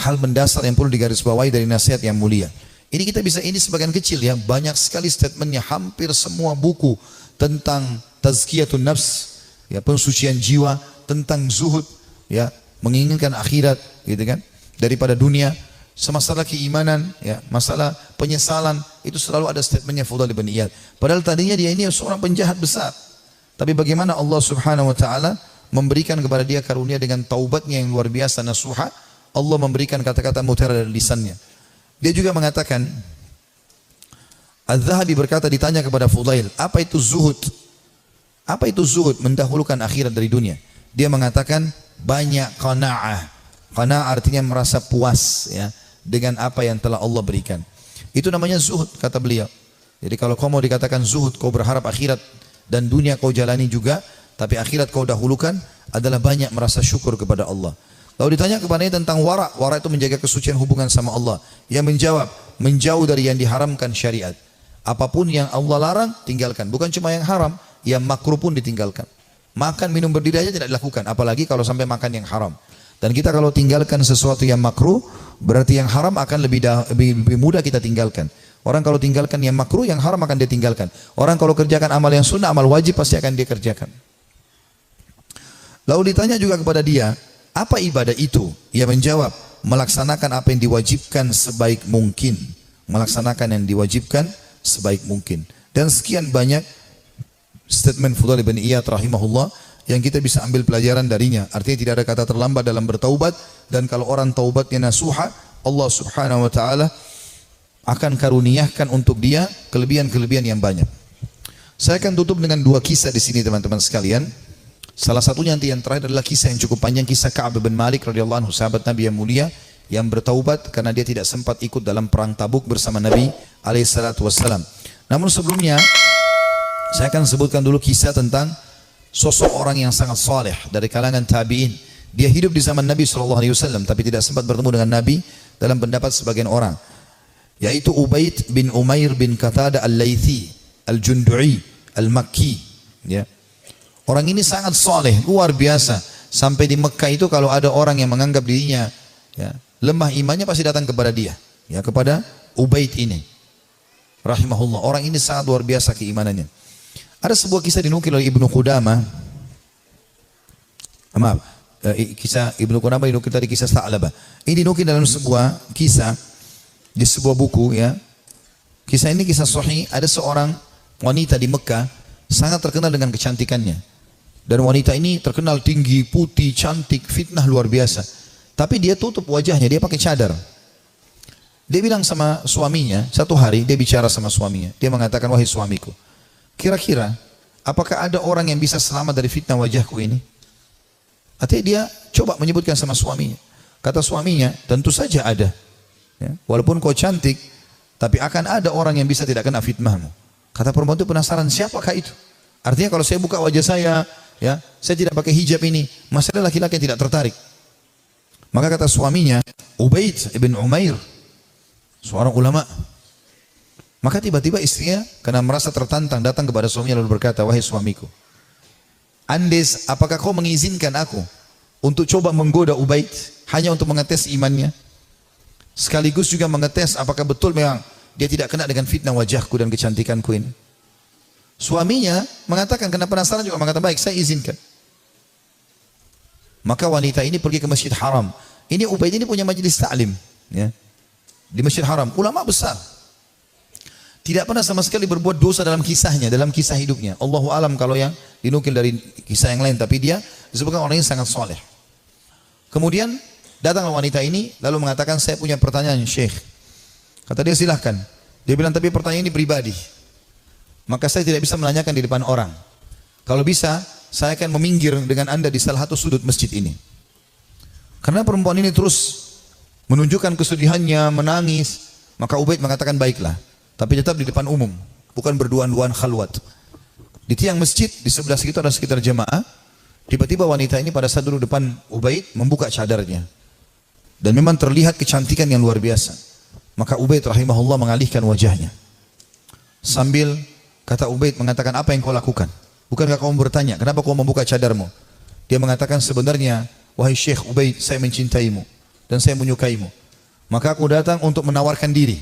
hal mendasar yang perlu digarisbawahi dari nasihat yang mulia. Ini kita bisa, ini sebagian kecil ya, banyak sekali statementnya, hampir semua buku tentang tazkiyatun nafs, ya, pensucian jiwa, tentang zuhud, ya, menginginkan akhirat, gitu kan, daripada dunia, semasalah keimanan, ya, masalah penyesalan, itu selalu ada statementnya Fudail bin Iyad. Padahal tadinya dia ini seorang penjahat besar, tapi bagaimana Allah Subhanahu Wa Taala memberikan kepada dia karunia dengan taubatnya yang luar biasa nasuha, Allah memberikan kata-kata mutiara dari lisannya. Dia juga mengatakan, Az-Zahabi berkata, ditanya kepada Fudail, apa itu zuhud? Apa itu zuhud? Mendahulukan akhirat dari dunia. Dia mengatakan banyak qanaah. Qanaah artinya merasa puas ya dengan apa yang telah Allah berikan. Itu namanya zuhud kata beliau. Jadi kalau kau mau dikatakan zuhud, kau berharap akhirat dan dunia kau jalani juga, tapi akhirat kau dahulukan, adalah banyak merasa syukur kepada Allah. Lalu ditanya kepadanya tentang wara. Wara itu menjaga kesucian hubungan sama Allah. Yang menjawab, menjauh dari yang diharamkan syariat. Apapun yang Allah larang, tinggalkan. Bukan cuma yang haram, yang makruh pun ditinggalkan. Makan, minum, berdiri aja tidak dilakukan. Apalagi kalau sampai makan yang haram. Dan kita kalau tinggalkan sesuatu yang makruh, berarti yang haram akan lebih mudah kita tinggalkan. Orang kalau tinggalkan yang makruh, yang haram akan dia tinggalkan. Orang kalau kerjakan amal yang sunnah, amal wajib pasti akan dia kerjakan. Lalu ditanya juga kepada dia, apa ibadah itu? Ia menjawab, melaksanakan apa yang diwajibkan sebaik mungkin. Melaksanakan yang diwajibkan sebaik mungkin. Dan sekian banyak statement Fudail bin Iyad rahimahullah yang kita bisa ambil pelajaran darinya. Artinya tidak ada kata terlambat dalam bertaubat. Dan kalau orang taubatnya nasuha, Allah Subhanahu Wa Taala akan karuniakan untuk dia kelebihan-kelebihan yang banyak. Saya akan tutup dengan dua kisah di sini teman-teman sekalian. Salah satunya nanti yang terakhir adalah kisah yang cukup panjang, kisah Ka'ab bin Malik radhiyallahu anhu, sahabat Nabi yang mulia yang bertaubat karena dia tidak sempat ikut dalam perang Tabuk bersama Nabi alaihi salatu wassalam. Namun sebelumnya saya akan sebutkan dulu kisah tentang sosok orang yang sangat saleh dari kalangan tabi'in. Dia hidup di zaman Nabi SAW tapi tidak sempat bertemu dengan Nabi dalam pendapat sebagian orang, yaitu Ubaid bin Umair bin Qatadah al-Laythi al-Jundu'i al-Makki. Ya. Orang ini sangat saleh, luar biasa. Sampai di Mekah itu kalau ada orang yang menganggap dirinya lemah imannya pasti datang kepada dia, kepada Ubaid ini rahimahullah. Orang ini sangat luar biasa keimanannya. Ada sebuah kisah dinukil oleh Ibnu Qudamah. Kisah Ibnu Qudamah dinukil tadi, kisah Tha'labah. Ini dinukil dalam sebuah kisah di sebuah buku. Kisah ini kisah sahih. Ada seorang wanita di Mekah sangat terkenal dengan kecantikannya. Dan wanita ini terkenal tinggi, putih, cantik, fitnah luar biasa. Tapi dia tutup wajahnya, dia pakai cadar. Dia bilang sama suaminya, satu hari dia bicara sama suaminya. Dia mengatakan, wahai suamiku, kira-kira apakah ada orang yang bisa selamat dari fitnah wajahku ini? Artinya dia coba menyebutkan sama suaminya. Kata suaminya, tentu saja ada. Walaupun kau cantik, tapi akan ada orang yang bisa tidak kena fitnahmu. Kata perempuan itu penasaran, siapakah itu? Artinya kalau saya buka wajah saya tidak pakai hijab ini, masih ada laki-laki yang tidak tertarik. Maka kata suaminya, Ubaid ibn Umair, seorang ulama. Maka tiba-tiba istrinya karena merasa tertantang datang kepada suaminya lalu berkata, wahai suamiku, Andes, apakah kau mengizinkan aku untuk coba menggoda Ubaid hanya untuk mengetes imannya? Sekaligus juga mengetes apakah betul memang dia tidak kena dengan fitnah wajahku dan kecantikanku ini. Suaminya mengatakan, karena penasaran juga mengatakan, baik, saya izinkan. Maka wanita ini pergi ke Masjid Haram. Ini Ubaid ini punya majelis ta'lim, di Masjid Haram, ulama besar. Tidak pernah sama sekali berbuat dosa dalam kisahnya, dalam kisah hidupnya. Allahu alam kalau yang dinukil dari kisah yang lain, tapi dia disebutkan orang ini sangat soleh. Kemudian datanglah wanita ini lalu mengatakan, saya punya pertanyaan Syekh. Kata dia, silahkan. Dia bilang, tapi pertanyaan ini pribadi, maka saya tidak bisa menanyakan di depan orang. Kalau bisa, saya akan meminggir dengan anda di salah satu sudut masjid ini. Karena perempuan ini terus menunjukkan kesedihannya, menangis. Maka Ubaid mengatakan, baiklah, tapi tetap di depan umum, bukan berduaan-duaan khalwat. Di tiang masjid, di sebelah situ ada sekitar jemaah. Tiba-tiba wanita ini pada saat duduk depan Ubaid membuka cadarnya. Dan memang terlihat kecantikan yang luar biasa. Maka Ubaid rahimahullah mengalihkan wajahnya. Sambil kata Ubaid mengatakan, apa yang kau lakukan? Bukankah kau bertanya, kenapa kau membuka cadarmu? Dia mengatakan, sebenarnya, wahai Syekh Ubaid, saya mencintaimu dan saya menyukaimu. Maka aku datang untuk menawarkan diri.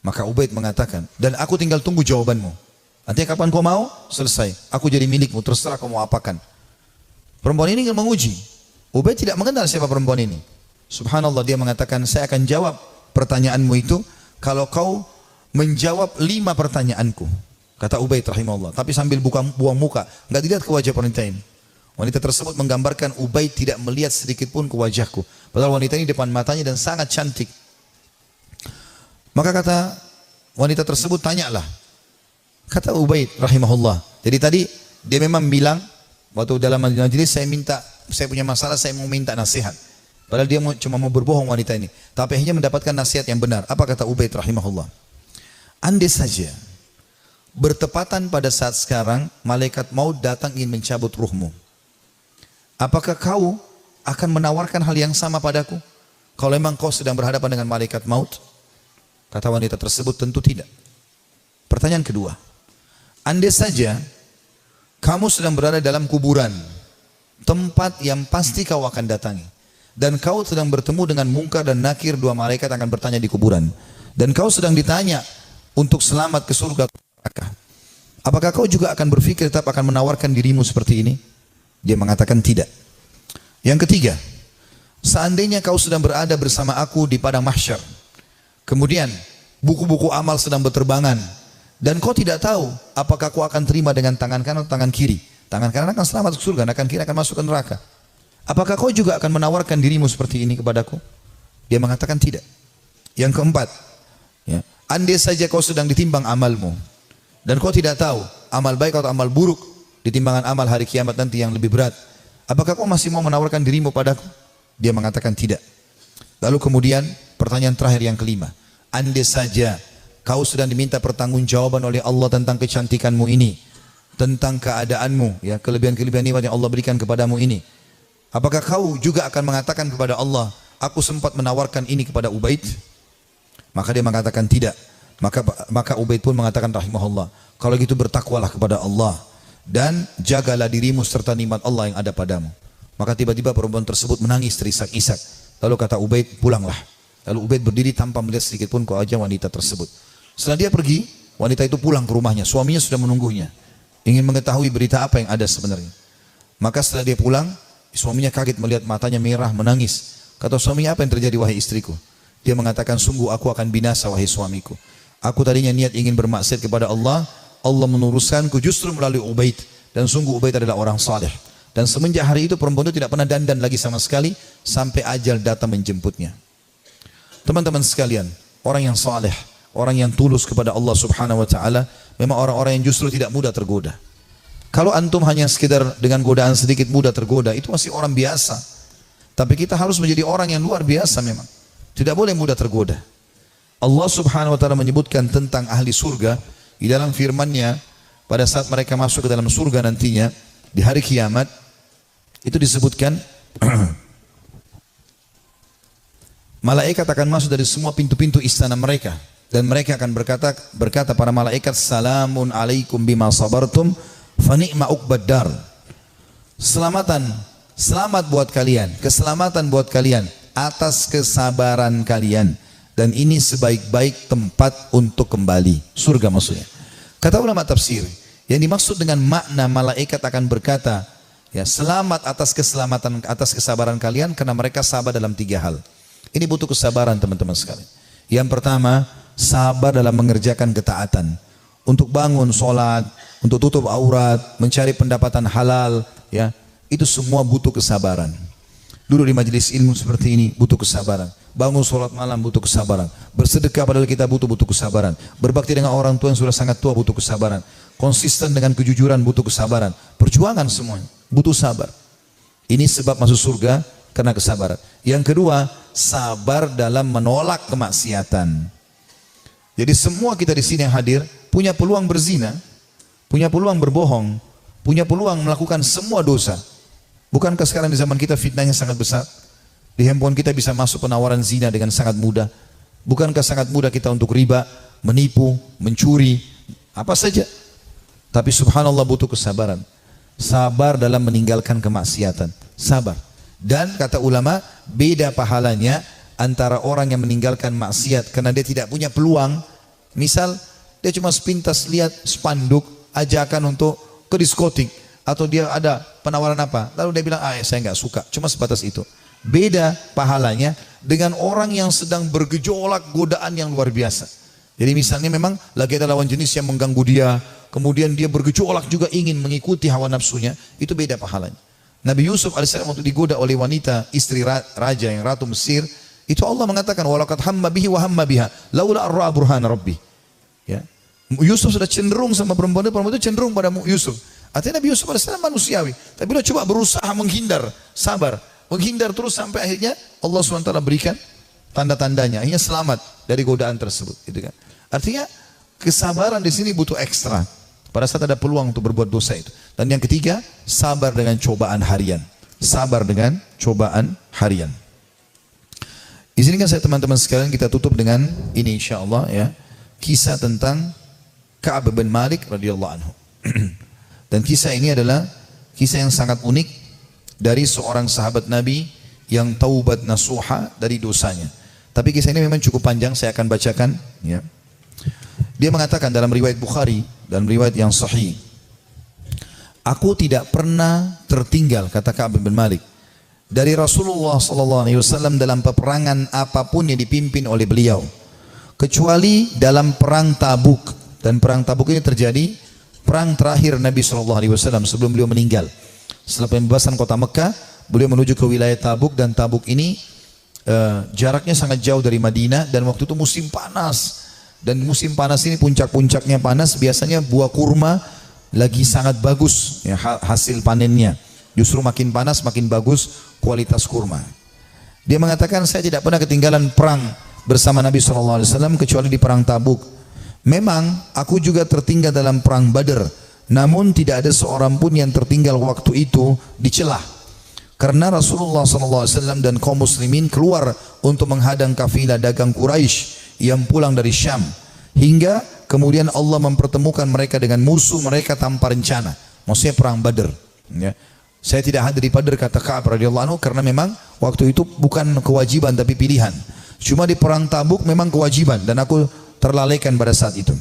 Maka Ubaid mengatakan, dan aku tinggal tunggu jawabanmu. Artinya kapan kau mau? Selesai. Aku jadi milikmu, terserah kau mau apakan. Perempuan ini ingin menguji. Ubaid tidak mengenal siapa perempuan ini. Subhanallah, dia mengatakan, saya akan jawab pertanyaanmu itu kalau kau menjawab 5 pertanyaanku. Kata Ubaid rahimahullah. Tapi sambil buang muka, enggak dilihat ke wajah wanita ini. Wanita tersebut menggambarkan Ubaid tidak melihat sedikit pun ke wajahku. Padahal wanita ini depan matanya dan sangat cantik. Maka kata wanita tersebut, tanyalah. Kata Ubaid rahimahullah. Jadi tadi dia memang bilang, waktu dalam majelis saya punya masalah, saya mau minta nasihat. Padahal dia cuma mau berbohong wanita ini. Tapi akhirnya mendapatkan nasihat yang benar. Apa kata Ubaid rahimahullah? Andai saja bertepatan pada saat sekarang malaikat maut datang ingin mencabut ruhmu, apakah kau akan menawarkan hal yang sama padaku? Kalau memang kau sedang berhadapan dengan malaikat maut? Kata wanita tersebut, tentu tidak. Pertanyaan kedua, andai saja kamu sedang berada dalam kuburan, tempat yang pasti kau akan datangi, dan kau sedang bertemu dengan Munkar dan Nakir, 2 malaikat akan bertanya di kuburan, dan kau sedang ditanya untuk selamat ke surga atau neraka, apakah kau juga akan berpikir tetap akan menawarkan dirimu seperti ini? Dia mengatakan tidak. Yang ketiga, seandainya kau sedang berada bersama aku di padang mahsyar, kemudian buku-buku amal sedang berterbangan, dan kau tidak tahu apakah kau akan terima dengan tangan kanan atau tangan kiri. Tangan kanan akan selamat ke surga, tangan kiri akan masuk ke neraka. Apakah kau juga akan menawarkan dirimu seperti ini kepadaku? Dia mengatakan tidak. Yang keempat, andai saja kau sedang ditimbang amalmu dan kau tidak tahu amal baik atau amal buruk di timbangan amal hari kiamat nanti yang lebih berat, apakah kau masih mau menawarkan dirimu padaku? Dia mengatakan tidak. Lalu kemudian pertanyaan terakhir yang kelima, andai saja kau sedang diminta pertanggungjawaban oleh Allah tentang kecantikanmu ini, tentang keadaanmu, ya, kelebihan-kelebihan nikmat yang Allah berikan kepadamu ini, apakah kau juga akan mengatakan kepada Allah, aku sempat menawarkan ini kepada Ubaid? Maka dia mengatakan tidak. Maka Ubaid pun mengatakan rahimahullah, kalau gitu bertakwalah kepada Allah dan jagalah dirimu serta nikmat Allah yang ada padamu. Maka tiba-tiba perempuan tersebut menangis terisak-isak. Lalu kata Ubaid, pulanglah. Lalu Ubaid berdiri tanpa melihat sedikit pun ke wajah wanita tersebut. Setelah dia pergi, wanita itu pulang ke rumahnya. Suaminya sudah menunggunya, ingin mengetahui berita apa yang ada sebenarnya. Maka setelah dia pulang, suaminya kaget melihat matanya merah, menangis. Kata suaminya, apa yang terjadi wahai istriku? Dia mengatakan, sungguh aku akan binasa wahai suamiku. Aku tadinya niat ingin bermaksiat kepada Allah, Allah menuruskanku justru melalui Ubaid. Dan sungguh Ubaid adalah orang saleh. Dan semenjak hari itu perempuan itu tidak pernah dandan lagi sama sekali sampai ajal datang menjemputnya. Teman-teman sekalian, orang yang saleh, orang yang tulus kepada Allah Subhanahu wa taala, memang orang-orang yang justru tidak mudah tergoda. Kalau antum hanya sekedar dengan godaan sedikit mudah tergoda, itu masih orang biasa. Tapi kita harus menjadi orang yang luar biasa memang. Tidak boleh mudah tergoda. Allah Subhanahu wa taala menyebutkan tentang ahli surga di dalam firman-Nya pada saat mereka masuk ke dalam surga nantinya di hari kiamat, itu disebutkan malaikat akan masuk dari semua pintu-pintu istana mereka dan mereka akan berkata para malaikat, salamun alaikum bima sabartum fa ni'ma uqbaddar. Selamat buat kalian, keselamatan buat kalian atas kesabaran kalian. Dan ini sebaik-baik tempat untuk kembali. Surga maksudnya. Kata ulama tafsir, yang dimaksud dengan makna malaikat akan berkata, ya, selamat atas keselamatan, atas kesabaran kalian, karena mereka sabar dalam 3 hal. Ini butuh kesabaran teman-teman sekalian. Yang pertama, sabar dalam mengerjakan ketaatan. Untuk bangun sholat, untuk tutup aurat, mencari pendapatan halal, ya, itu semua butuh kesabaran. Duduk di majelis ilmu seperti ini butuh kesabaran. Bangun sholat malam butuh kesabaran. Bersedekah padahal kita butuh kesabaran. Berbakti dengan orang tua yang sudah sangat tua butuh kesabaran. Konsisten dengan kejujuran butuh kesabaran. Perjuangan semuanya butuh sabar. Ini sebab masuk surga karena kesabaran. Yang kedua, sabar dalam menolak kemaksiatan. Jadi semua kita di sini yang hadir punya peluang berzina, punya peluang berbohong, punya peluang melakukan semua dosa. Bukankah sekarang di zaman kita fitnahnya sangat besar? Di handphone kita bisa masuk penawaran zina dengan sangat mudah. Bukankah sangat mudah kita untuk riba, menipu, mencuri, apa saja? Tapi subhanallah butuh kesabaran. Sabar dalam meninggalkan kemaksiatan. Sabar. Dan kata ulama, beda pahalanya antara orang yang meninggalkan maksiat karena dia tidak punya peluang. Misal, dia cuma sepintas lihat spanduk ajakan untuk ke diskotik. Atau dia ada penawaran apa, lalu dia bilang, saya nggak suka, cuma sebatas itu. Beda pahalanya dengan orang yang sedang bergejolak godaan yang luar biasa. Jadi misalnya memang lagi ada lawan jenis yang mengganggu dia, kemudian dia bergejolak juga ingin mengikuti hawa nafsunya, itu beda pahalanya. Nabi Yusuf alaihissalam waktu digoda oleh wanita istri raja yang ratu Mesir, itu Allah mengatakan, walaqad hamma bihi wa hamma biha laula ar-ra'a burhana rabbih. Ya. Yusuf sudah cenderung sama perempuan itu cenderung pada Yusuf. Artinya Nabi Yusuf AS manusiawi, tapi beliau coba berusaha menghindar, sabar, menghindar terus sampai akhirnya Allah SWT berikan tanda-tandanya, akhirnya selamat dari godaan tersebut. Gitu kan? Artinya kesabaran di sini butuh ekstra pada saat ada peluang untuk berbuat dosa itu. Dan yang ketiga, sabar dengan cobaan harian, sabar dengan cobaan harian. Izinkan saya teman-teman sekalian kita tutup dengan ini insya Allah ya, kisah tentang Ka'ab bin Malik radhiyallahu anhu. Dan kisah ini adalah kisah yang sangat unik dari seorang sahabat Nabi yang taubat nasuha dari dosanya. Tapi kisah ini memang cukup panjang, saya akan bacakan. Ya. Dia mengatakan dalam riwayat Bukhari, dalam riwayat yang sahih, aku tidak pernah tertinggal, kata Ka'ab bin Malik, dari Rasulullah SAW dalam peperangan apapun yang dipimpin oleh beliau, kecuali dalam perang Tabuk. Dan perang Tabuk ini terjadi perang terakhir Nabi SAW sebelum beliau meninggal. Setelah pembebasan kota Mekah, beliau menuju ke wilayah Tabuk, dan Tabuk ini jaraknya sangat jauh dari Madinah, dan waktu itu musim panas. Dan musim panas ini puncak-puncaknya panas, biasanya buah kurma lagi sangat bagus ya, hasil panennya. Justru makin panas makin bagus kualitas kurma. Dia mengatakan, saya tidak pernah ketinggalan perang bersama Nabi SAW kecuali di perang Tabuk. Memang aku juga tertinggal dalam perang Badar, namun tidak ada seorang pun yang tertinggal waktu itu dicelah. Karena Rasulullah SAW dan kaum muslimin keluar untuk menghadang kafilah dagang Quraisy yang pulang dari Syam, hingga kemudian Allah mempertemukan mereka dengan musuh mereka tanpa rencana. Maksudnya perang Badar ya. Saya tidak hadir di Badar, kata Ka'ab radhiyallahu anhu, karena memang waktu itu bukan kewajiban tapi pilihan. Cuma di perang Tabuk memang kewajiban dan aku terlalaikan pada saat itu.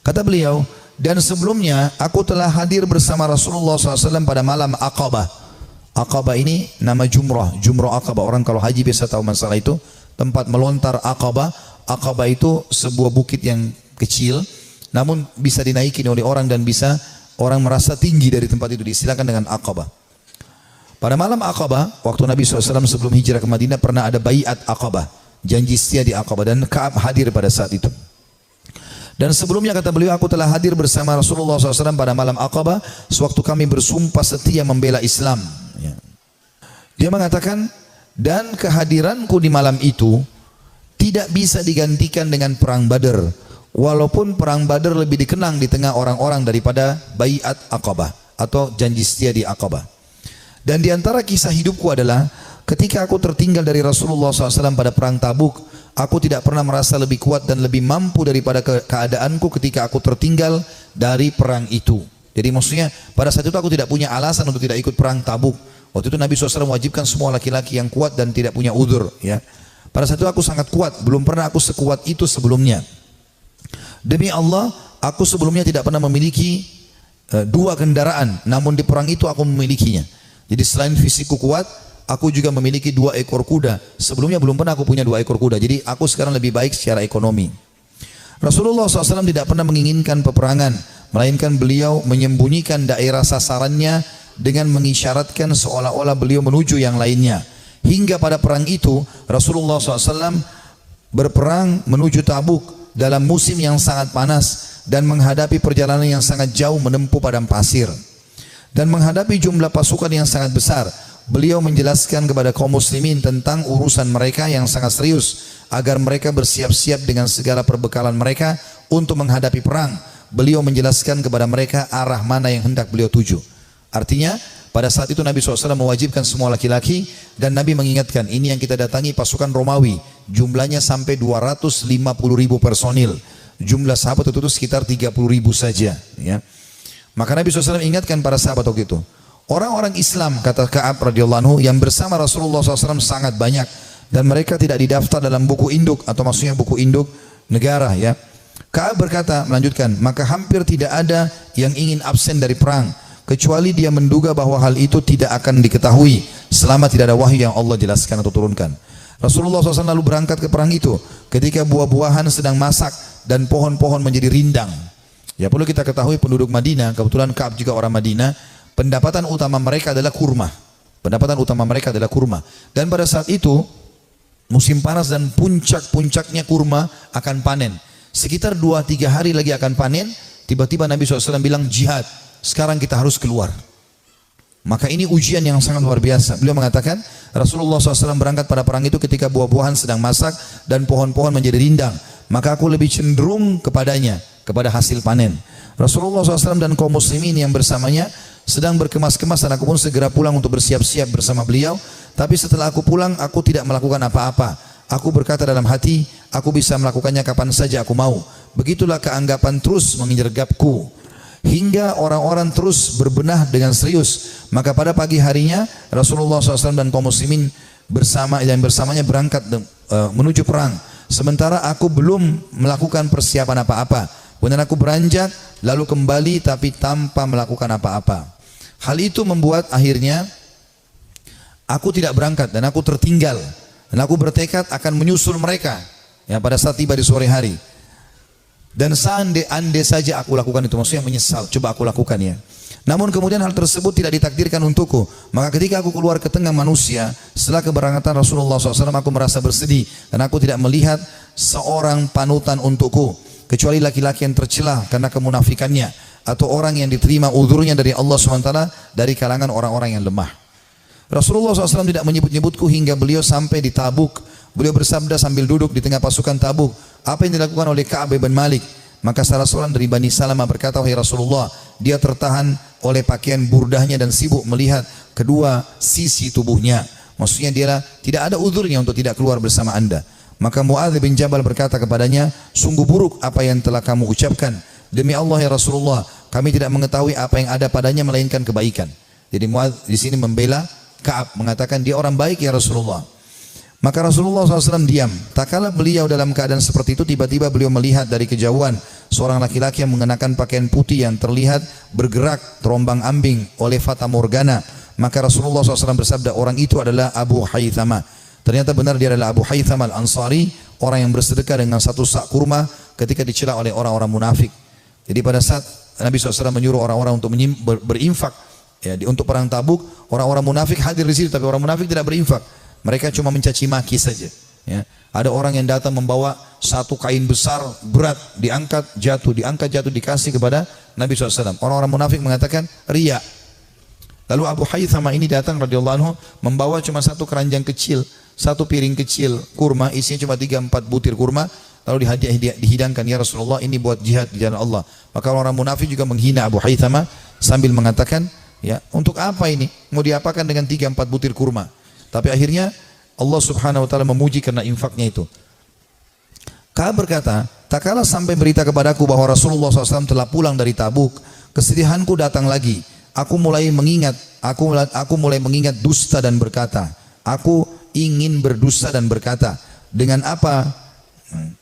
Kata beliau, dan sebelumnya aku telah hadir bersama Rasulullah SAW pada malam Aqabah. Aqabah ini nama Jumrah, Jumrah Aqabah. Orang kalau haji biasa tahu masalah itu. Tempat melontar Aqabah. Aqabah itu sebuah bukit yang kecil, namun bisa dinaiki oleh orang dan bisa orang merasa tinggi dari tempat itu, disilakan dengan Aqabah. Pada malam Aqabah, waktu Nabi SAW sebelum hijrah ke Madinah pernah ada baiat Aqabah, janji setia di Aqabah, dan Ka'ab hadir pada saat itu. Dan sebelumnya kata beliau, aku telah hadir bersama Rasulullah SAW pada malam Aqabah sewaktu kami bersumpah setia membela Islam. Dia mengatakan, dan kehadiranku di malam itu tidak bisa digantikan dengan perang Badar, walaupun perang Badar lebih dikenang di tengah orang-orang daripada baiat Aqabah atau janji setia di Aqabah. Dan di antara kisah hidupku adalah ketika aku tertinggal dari Rasulullah SAW pada perang Tabuk, aku tidak pernah merasa lebih kuat dan lebih mampu daripada keadaanku ketika aku tertinggal dari perang itu. Jadi maksudnya pada saat itu aku tidak punya alasan untuk tidak ikut perang Tabuk. Waktu itu Nabi SAW mewajibkan semua laki-laki yang kuat dan tidak punya udzur ya. Pada saat itu aku sangat kuat, belum pernah aku sekuat itu sebelumnya. Demi Allah, aku sebelumnya tidak pernah memiliki dua kendaraan, namun di perang itu aku memilikinya. Jadi selain fisikku kuat, aku juga memiliki 2 ekor kuda. Sebelumnya belum pernah aku punya 2 ekor kuda. Jadi aku sekarang lebih baik secara ekonomi. Rasulullah SAW tidak pernah menginginkan peperangan, melainkan beliau menyembunyikan daerah sasarannya dengan mengisyaratkan seolah-olah beliau menuju yang lainnya. Hingga pada perang itu Rasulullah SAW berperang menuju Tabuk dalam musim yang sangat panas dan menghadapi perjalanan yang sangat jauh menempuh padang pasir. Dan menghadapi jumlah pasukan yang sangat besar, beliau menjelaskan kepada kaum muslimin tentang urusan mereka yang sangat serius agar mereka bersiap-siap dengan segala perbekalan mereka untuk menghadapi perang. Beliau menjelaskan kepada mereka arah mana yang hendak beliau tuju. Artinya pada saat itu Nabi SAW mewajibkan semua laki-laki, dan Nabi mengingatkan, ini yang kita datangi pasukan Romawi, jumlahnya sampai 250.000 personil. Jumlah sahabat itu sekitar 30.000 saja ya. Maka Nabi SAW ingatkan para sahabat waktu itu, orang-orang Islam, kata Ka'ab radhiyallahu anhu, yang bersama Rasulullah SAW sangat banyak, dan mereka tidak didaftar dalam buku induk, atau maksudnya buku induk negara ya. Ka'ab berkata, melanjutkan, maka hampir tidak ada yang ingin absen dari perang, kecuali dia menduga bahwa hal itu tidak akan diketahui selama tidak ada wahyu yang Allah jelaskan atau turunkan. Rasulullah SAW lalu berangkat ke perang itu ketika buah-buahan sedang masak dan pohon-pohon menjadi rindang. Ya, perlu kita ketahui penduduk Madinah, kebetulan Ka'ab juga orang Madinah, pendapatan utama mereka adalah kurma. Pendapatan utama mereka adalah kurma. Dan pada saat itu musim panas dan puncak-puncaknya kurma akan panen. Sekitar 2-3 hari lagi akan panen. Tiba-tiba Nabi SAW bilang, jihad, sekarang kita harus keluar. Maka ini ujian yang sangat luar biasa. Beliau mengatakan Rasulullah SAW berangkat pada perang itu ketika buah-buahan sedang masak dan pohon-pohon menjadi rindang. Maka aku lebih cenderung kepadanya, kepada hasil panen. Rasulullah SAW dan kaum muslimin yang bersamanya sedang berkemas-kemas, dan aku pun segera pulang untuk bersiap-siap bersama beliau. Tapi setelah aku pulang, aku tidak melakukan apa-apa. Aku berkata dalam hati, aku bisa melakukannya kapan saja aku mau. Begitulah keanggapan terus menyergapku, hingga orang-orang terus berbenah dengan serius. Maka pada pagi harinya Rasulullah SAW dan kaum muslimin bersamanya berangkat menuju perang. Sementara aku belum melakukan persiapan apa-apa. Kemudian aku beranjak lalu kembali tapi tanpa melakukan apa-apa. Hal itu membuat akhirnya aku tidak berangkat dan aku tertinggal. Dan aku bertekad akan menyusul mereka ya, pada saat tiba di sore hari. Dan seandai saja aku lakukan itu, maksudnya menyesal, coba aku lakukan ya. Namun kemudian hal tersebut tidak ditakdirkan untukku. Maka ketika aku keluar ke tengah manusia, setelah keberangkatan Rasulullah SAW, aku merasa bersedih. Karena aku tidak melihat seorang panutan untukku, kecuali laki-laki yang tercelah karena kemunafikannya, atau orang yang diterima uzurnya dari Allah SWT dari kalangan orang-orang yang lemah. Rasulullah SAW tidak menyebut-nyebutku hingga beliau sampai di Tabuk. Beliau bersabda sambil duduk di tengah pasukan Tabuk, apa yang dilakukan oleh Ka'ab bin Malik? Maka salah seorang dari Bani Salamah berkata, wahai Rasulullah, dia tertahan oleh pakaian burdahnya dan sibuk melihat kedua sisi tubuhnya. Maksudnya dia tidak ada uzurnya untuk tidak keluar bersama anda. Maka Mu'adz bin Jabal berkata kepadanya, sungguh buruk apa yang telah kamu ucapkan. Demi Allah ya Rasulullah, kami tidak mengetahui apa yang ada padanya melainkan kebaikan. Jadi Mu'adz di sini membela Ka'ab, mengatakan dia orang baik ya Rasulullah. Maka Rasulullah SAW diam. Tak kala beliau dalam keadaan seperti itu, tiba-tiba beliau melihat dari kejauhan seorang laki-laki yang mengenakan pakaian putih yang terlihat bergerak terombang ambing oleh fata morgana. Maka Rasulullah SAW bersabda, orang itu adalah Abu Haythama. Ternyata benar dia adalah Abu Haythama al-Ansari, orang yang bersedekah dengan satu sak kurma ketika dicela oleh orang-orang munafik. Jadi pada saat Nabi SAW menyuruh orang-orang untuk berinfak ya, untuk perang Tabuk, orang-orang munafik hadir di situ, tapi orang munafik tidak berinfak. Mereka cuma mencaci maki saja. Ya. Ada orang yang datang membawa satu kain besar berat, diangkat jatuh dikasih kepada Nabi SAW. Orang-orang munafik mengatakan riya. Lalu Abu Haythama ini datang radhiyallahu anhu membawa cuma satu keranjang kecil, satu piring kecil kurma, isinya cuma 3-4 butir kurma. Lalu dihidangkan, ya Rasulullah, ini buat jihad di jalan Allah. Maka orang munafik juga menghina Abu Haythama sambil mengatakan, ya untuk apa ini? Mau diapakan dengan 3-4 butir kurma? Tapi akhirnya Allah Subhanahu wa taala memuji karena infaknya itu. Ka'ab berkata, tak kala sampai berita kepadaku bahwa Rasulullah SAW telah pulang dari Tabuk, kesedihanku datang lagi. Aku mulai mengingat dusta dan berkata, aku ingin berdusta dan berkata, dengan apa?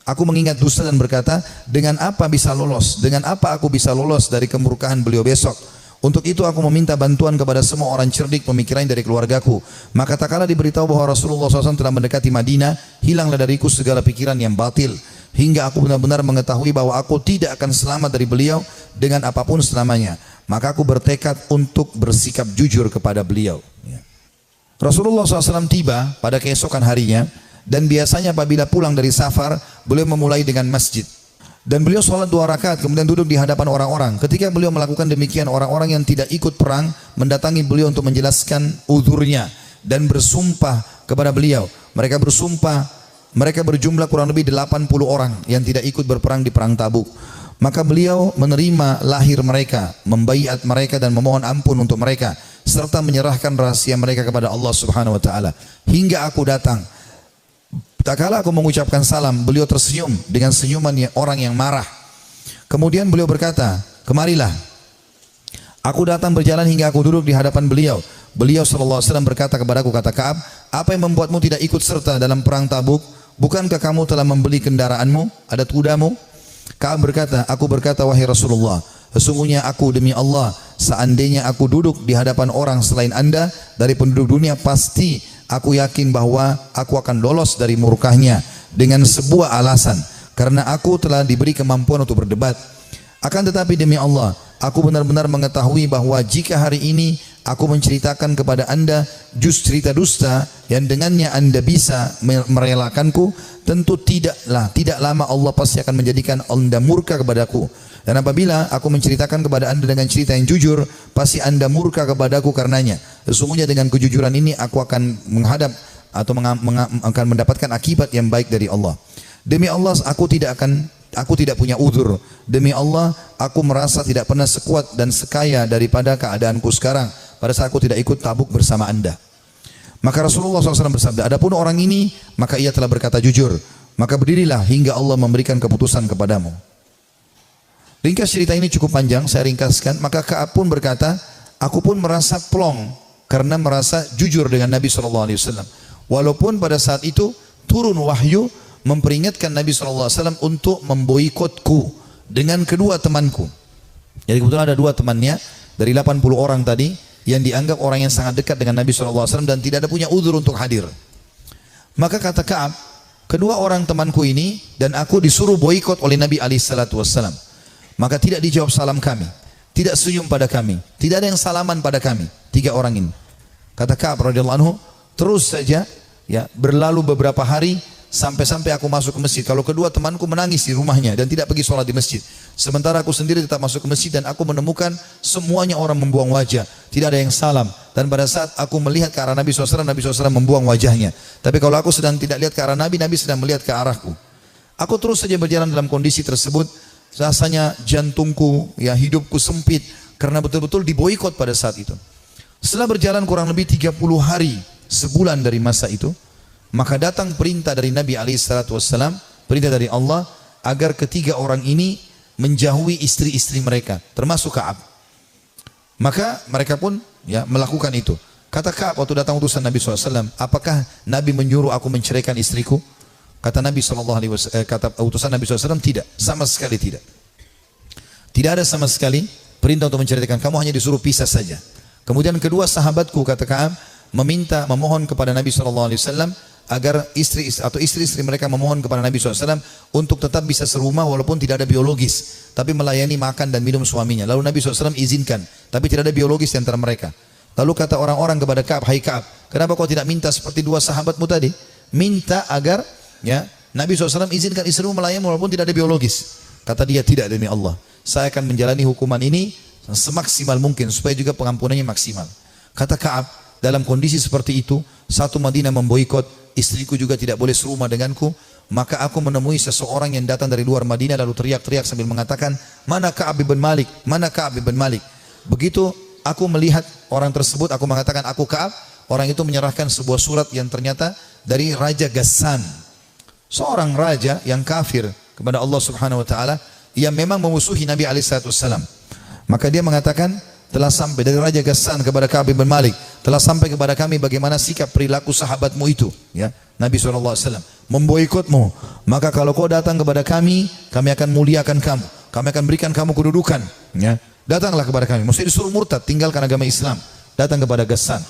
Aku mengingat dusta dan berkata, dengan apa bisa lolos? Dengan apa aku bisa lolos dari kemurkaan beliau besok? Untuk itu aku meminta bantuan kepada semua orang cerdik pemikiran dari keluargaku. Maka tak kala diberitahu bahwa Rasulullah SAW telah mendekati Madinah, hilanglah dariku segala pikiran yang batil. Hingga aku benar-benar mengetahui bahwa aku tidak akan selamat dari beliau dengan apapun selamanya. Maka aku bertekad untuk bersikap jujur kepada beliau. Rasulullah SAW tiba pada keesokan harinya, dan biasanya apabila pulang dari safar, beliau memulai dengan masjid. Dan beliau sholat 2 rakaat, kemudian duduk di hadapan orang-orang. Ketika beliau melakukan demikian, orang-orang yang tidak ikut perang mendatangi beliau untuk menjelaskan uzurnya dan bersumpah kepada beliau. Mereka bersumpah, mereka berjumlah kurang lebih 80 orang yang tidak ikut berperang di perang Tabuk. Maka beliau menerima lahir mereka, membaiat mereka dan memohon ampun untuk mereka, serta menyerahkan rahasia mereka kepada Allah Subhanahu wa taala. Hingga aku datang. Tak kala aku mengucapkan salam, beliau tersenyum dengan senyuman orang yang marah. Kemudian beliau berkata, kemarilah. Aku datang berjalan hingga aku duduk di hadapan beliau. Beliau SAW berkata kepadaku, kata Ka'ab, apa yang membuatmu tidak ikut serta dalam perang Tabuk? Bukankah kamu telah membeli kendaraanmu, adat kudamu? Ka'ab berkata, aku berkata, wahai Rasulullah, sesungguhnya aku demi Allah, seandainya aku duduk di hadapan orang selain anda dari penduduk dunia, pasti aku yakin bahwa aku akan lolos dari murkahnya dengan sebuah alasan, karena aku telah diberi kemampuan untuk berdebat. Akan tetapi demi Allah, aku benar-benar mengetahui bahwa jika hari ini aku menceritakan kepada anda cerita dusta yang dengannya anda bisa merelakanku, tentu tidak lama Allah pasti akan menjadikan anda murka kepadaku. Dan apabila aku menceritakan kepada anda dengan cerita yang jujur, pasti anda murka kepadaku karenanya. Sesungguhnya dengan kejujuran ini aku akan menghadap atau akan mendapatkan akibat yang baik dari Allah. Demi Allah aku tidak punya uzur. Demi Allah aku merasa tidak pernah sekuat dan sekaya daripada keadaanku sekarang pada saat aku tidak ikut Tabuk bersama anda. Maka Rasulullah SAW bersabda, adapun orang ini maka ia telah berkata jujur, maka berdirilah hingga Allah memberikan keputusan kepadamu. Ringkas cerita ini cukup panjang, saya ringkaskan. Maka Ka'ab pun berkata, aku pun merasa plong karena merasa jujur dengan Nabi SAW. Walaupun pada saat itu turun wahyu memperingatkan Nabi SAW untuk memboikotku dengan kedua temanku. Jadi kebetulan ada 2 temannya dari 80 orang tadi yang dianggap orang yang sangat dekat dengan Nabi SAW dan tidak ada punya uzur untuk hadir. Maka kata Ka'ab, kedua orang temanku ini dan aku disuruh boikot oleh Nabi SAW. Maka tidak dijawab salam kami. tidak senyum pada kami, tidak ada yang salaman pada kami. 3 orang ini. Kata Ka'ab radhiyallahu anhu, terus saja ya berlalu beberapa hari sampai aku masuk ke masjid. Kalau kedua temanku menangis di rumahnya dan tidak pergi sholat di masjid. Sementara aku sendiri tetap masuk ke masjid dan aku menemukan semuanya orang membuang wajah. Tidak ada yang salam. Dan pada saat aku melihat ke arah Nabi SAW, Nabi SAW membuang wajahnya. Tapi kalau aku sedang tidak lihat ke arah Nabi, Nabi sedang melihat ke arahku. Aku terus saja berjalan dalam kondisi tersebut. Rasanya jantungku, ya hidupku sempit. Karena betul-betul diboikot pada saat itu. Setelah berjalan kurang lebih 30 hari, sebulan dari masa itu, maka datang perintah dari Nabi SAW, perintah dari Allah, agar ketiga orang ini menjauhi istri-istri mereka, termasuk Ka'ab. Maka mereka pun ya melakukan itu. Kata Ka'ab waktu datang utusan Nabi SAW, apakah Nabi menyuruh aku menceraikan istriku? Kata Nabi SAW, kata utusan Nabi SAW, tidak, sama sekali tidak. Tidak ada sama sekali perintah untuk menceraikan, kamu hanya disuruh pisah saja. Kemudian kedua sahabatku, kata Ka'ab, memohon kepada Nabi SAW agar istri-istri mereka memohon kepada Nabi SAW untuk tetap bisa serumah walaupun tidak ada biologis, tapi melayani makan dan minum suaminya. Lalu Nabi SAW izinkan, tapi tidak ada biologis di antara mereka. Lalu kata orang-orang kepada Ka'ab, hai Ka'ab, kenapa kau tidak minta seperti 2 sahabatmu tadi? Minta agar ya Nabi SAW izinkan istrimu melayani walaupun tidak ada biologis. Kata dia, tidak, demi Allah, saya akan menjalani hukuman ini semaksimal mungkin supaya juga pengampunannya maksimal. Kata Ka'ab, dalam kondisi seperti itu, satu Madinah memboikot, istriku juga tidak boleh serumah denganku, maka aku menemui seseorang yang datang dari luar Madinah lalu teriak-teriak sambil mengatakan, mana Ka'ab bin Malik, mana Ka'ab bin Malik. Begitu aku melihat orang tersebut, aku mengatakan aku Ka'ab. Orang itu menyerahkan sebuah surat yang ternyata dari Raja Ghassan, seorang raja yang kafir kepada Allah Subhanahu Wa Taala, yang memang memusuhi Nabi SAW. Maka dia mengatakan, telah sampai dari Raja Ghassan kepada Ka'ab bin Malik, telah sampai kepada kami bagaimana sikap perilaku sahabatmu itu, ya Nabi SAW memboikotmu. Maka kalau kau datang kepada kami akan muliakan kamu, kami akan berikan kamu kedudukan, ya datanglah kepada kami. Mesti disuruh murtad, tinggalkan agama Islam, datang kepada Ghassan.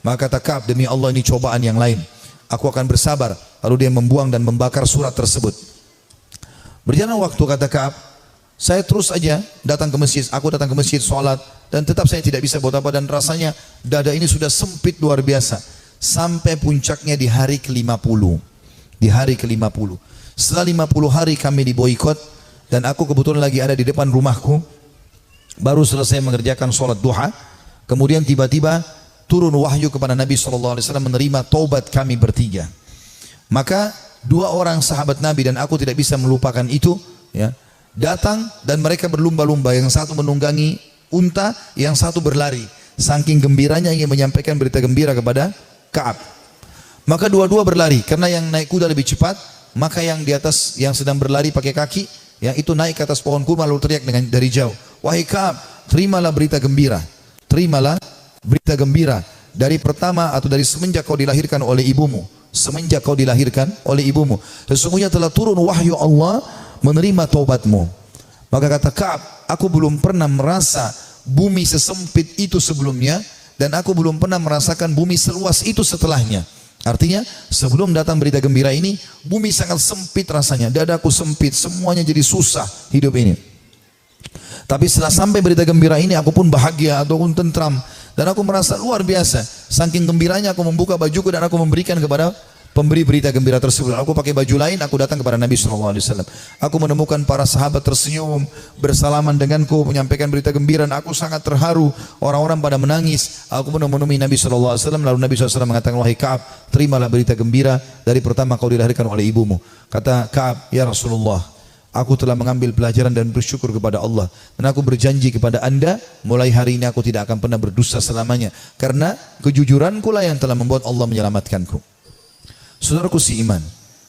Maka kata Ka'ab, demi Allah ini cobaan yang lain, aku akan bersabar. Lalu dia membuang dan membakar surat tersebut. Berjalan waktu, kata Ka'ab, saya terus aja datang ke masjid, aku datang ke masjid sholat, dan tetap saya tidak bisa buat apa, dan rasanya dada ini sudah sempit luar biasa. Sampai puncaknya di hari ke-50. Di hari ke-50. Setelah 50 hari kami diboikot, dan aku kebetulan lagi ada di depan rumahku, baru selesai mengerjakan sholat duha, kemudian tiba-tiba turun wahyu kepada Nabi SAW menerima taubat kami bertiga. Maka 2 orang sahabat Nabi dan aku tidak bisa melupakan itu, ya, datang dan mereka berlumba-lumba, yang satu menunggangi unta, yang satu berlari. Saking gembiranya ingin menyampaikan berita gembira kepada Ka'ab. Maka dua-dua berlari, karena yang naik kuda lebih cepat, maka yang di atas yang sedang berlari pakai kaki, ya itu naik ke atas pohon kurma lalu teriak dari jauh, wahai Ka'ab, terimalah berita gembira. Terimalah berita gembira dari pertama atau dari semenjak kau dilahirkan oleh ibumu. Semenjak kau dilahirkan oleh ibumu, sesungguhnya telah turun wahyu Allah menerima taubatmu. Maka kata Ka'ab, aku belum pernah merasa bumi sesempit itu sebelumnya, dan aku belum pernah merasakan bumi seluas itu setelahnya. Artinya sebelum datang berita gembira ini, bumi sangat sempit rasanya, dadaku sempit, semuanya jadi susah hidup ini. Tapi setelah sampai berita gembira ini, aku pun bahagia ataupun tentram, dan aku merasa luar biasa. Saking gembiranya aku membuka bajuku dan aku memberikan kepada pemberi berita gembira tersebut. Aku pakai baju lain, aku datang kepada Nabi SAW. Aku menemukan para sahabat tersenyum, bersalaman denganku, menyampaikan berita gembira, dan aku sangat terharu. Orang-orang pada menangis. Aku pun menemui Nabi SAW. Lalu Nabi SAW mengatakan, wahai Ka'ab, terimalah berita gembira dari pertama kau dilahirkan oleh ibumu. Kata Ka'ab, ya Rasulullah, aku telah mengambil pelajaran dan bersyukur kepada Allah, dan aku berjanji kepada anda, mulai hari ini aku tidak akan pernah berdosa selamanya, karena kejujuranku lah yang telah membuat Allah menyelamatkanku. Saudaraku si iman,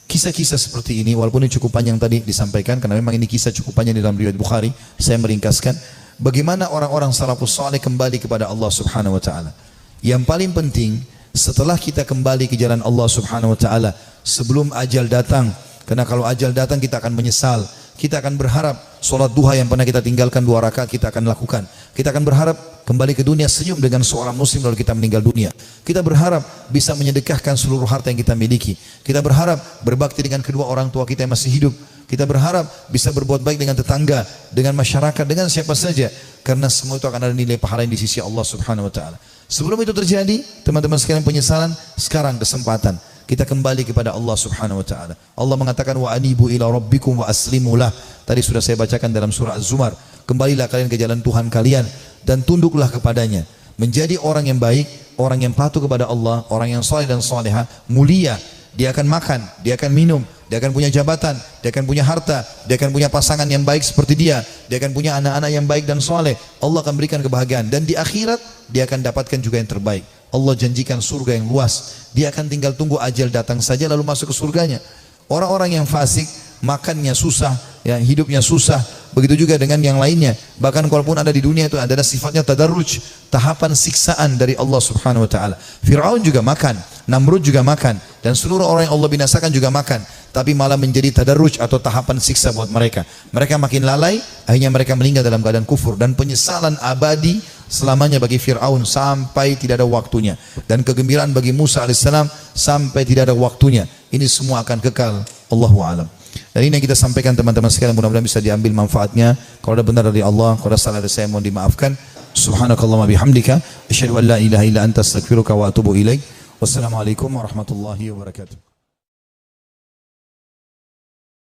kisah-kisah seperti ini, walaupun ini cukup panjang tadi disampaikan, karena memang ini kisah cukup panjang di dalam riwayat Bukhari, saya meringkaskan bagaimana orang-orang salafus saleh kembali kepada Allah Subhanahu Wa Taala. Yang paling penting, setelah kita kembali ke jalan Allah Subhanahu Wa Taala, sebelum ajal datang, karena kalau ajal datang kita akan menyesal. Kita akan berharap sholat duha yang pernah kita tinggalkan 2 rakaat kita akan lakukan. Kita akan berharap kembali ke dunia senyum dengan seorang muslim lalu kita meninggal dunia. Kita berharap bisa menyedekahkan seluruh harta yang kita miliki. Kita berharap berbakti dengan kedua orang tua kita yang masih hidup. Kita berharap bisa berbuat baik dengan tetangga, dengan masyarakat, dengan siapa saja. Karena semua itu akan ada nilai pahala di sisi Allah Subhanahu wa taala. Sebelum itu terjadi, teman-teman sekalian, penyesalan, sekarang kesempatan. Kita kembali kepada Allah Subhanahu wa taala. Allah mengatakan wa anibu ila rabbikum wa aslimulah. Tadi sudah saya bacakan dalam surah Az-Zumar. Kembalilah kalian ke jalan Tuhan kalian dan tunduklah kepadanya. Menjadi orang yang baik, orang yang patuh kepada Allah, orang yang saleh dan saleha, mulia. Dia akan makan, dia akan minum, dia akan punya jabatan, dia akan punya harta, dia akan punya pasangan yang baik seperti dia akan punya anak-anak yang baik dan saleh. Allah akan berikan kebahagiaan dan di akhirat dia akan dapatkan juga yang terbaik. Allah janjikan surga yang luas. Dia akan tinggal tunggu ajal datang saja lalu masuk ke surganya. Orang-orang yang fasik, makannya susah, ya, hidupnya susah. Begitu juga dengan yang lainnya. Bahkan kalaupun ada di dunia itu adalah sifatnya tadarruj, tahapan siksaan dari Allah Subhanahu wa taala. Firaun juga makan, Namrud juga makan, dan seluruh orang yang Allah binasakan juga makan. Tapi malah menjadi tadarruj atau tahapan siksa buat mereka. Mereka makin lalai, akhirnya mereka meninggal dalam keadaan kufur dan penyesalan abadi selamanya bagi Fir'aun sampai tidak ada waktunya, dan kegembiraan bagi Musa alaihissalam sampai tidak ada waktunya. Ini semua akan kekal. Allahu a'lam. Dan ini yang kita sampaikan teman-teman sekalian, mudah-mudahan bisa diambil manfaatnya. Kalau ada benar dari Allah, kalau ada salah dari saya mohon dimaafkan. Subhanakallahumma bihamdika asyhadu an la ilaha illa anta astaghfiruka wa atubu ilaik. Wassalamualaikum warahmatullahi wabarakatuh.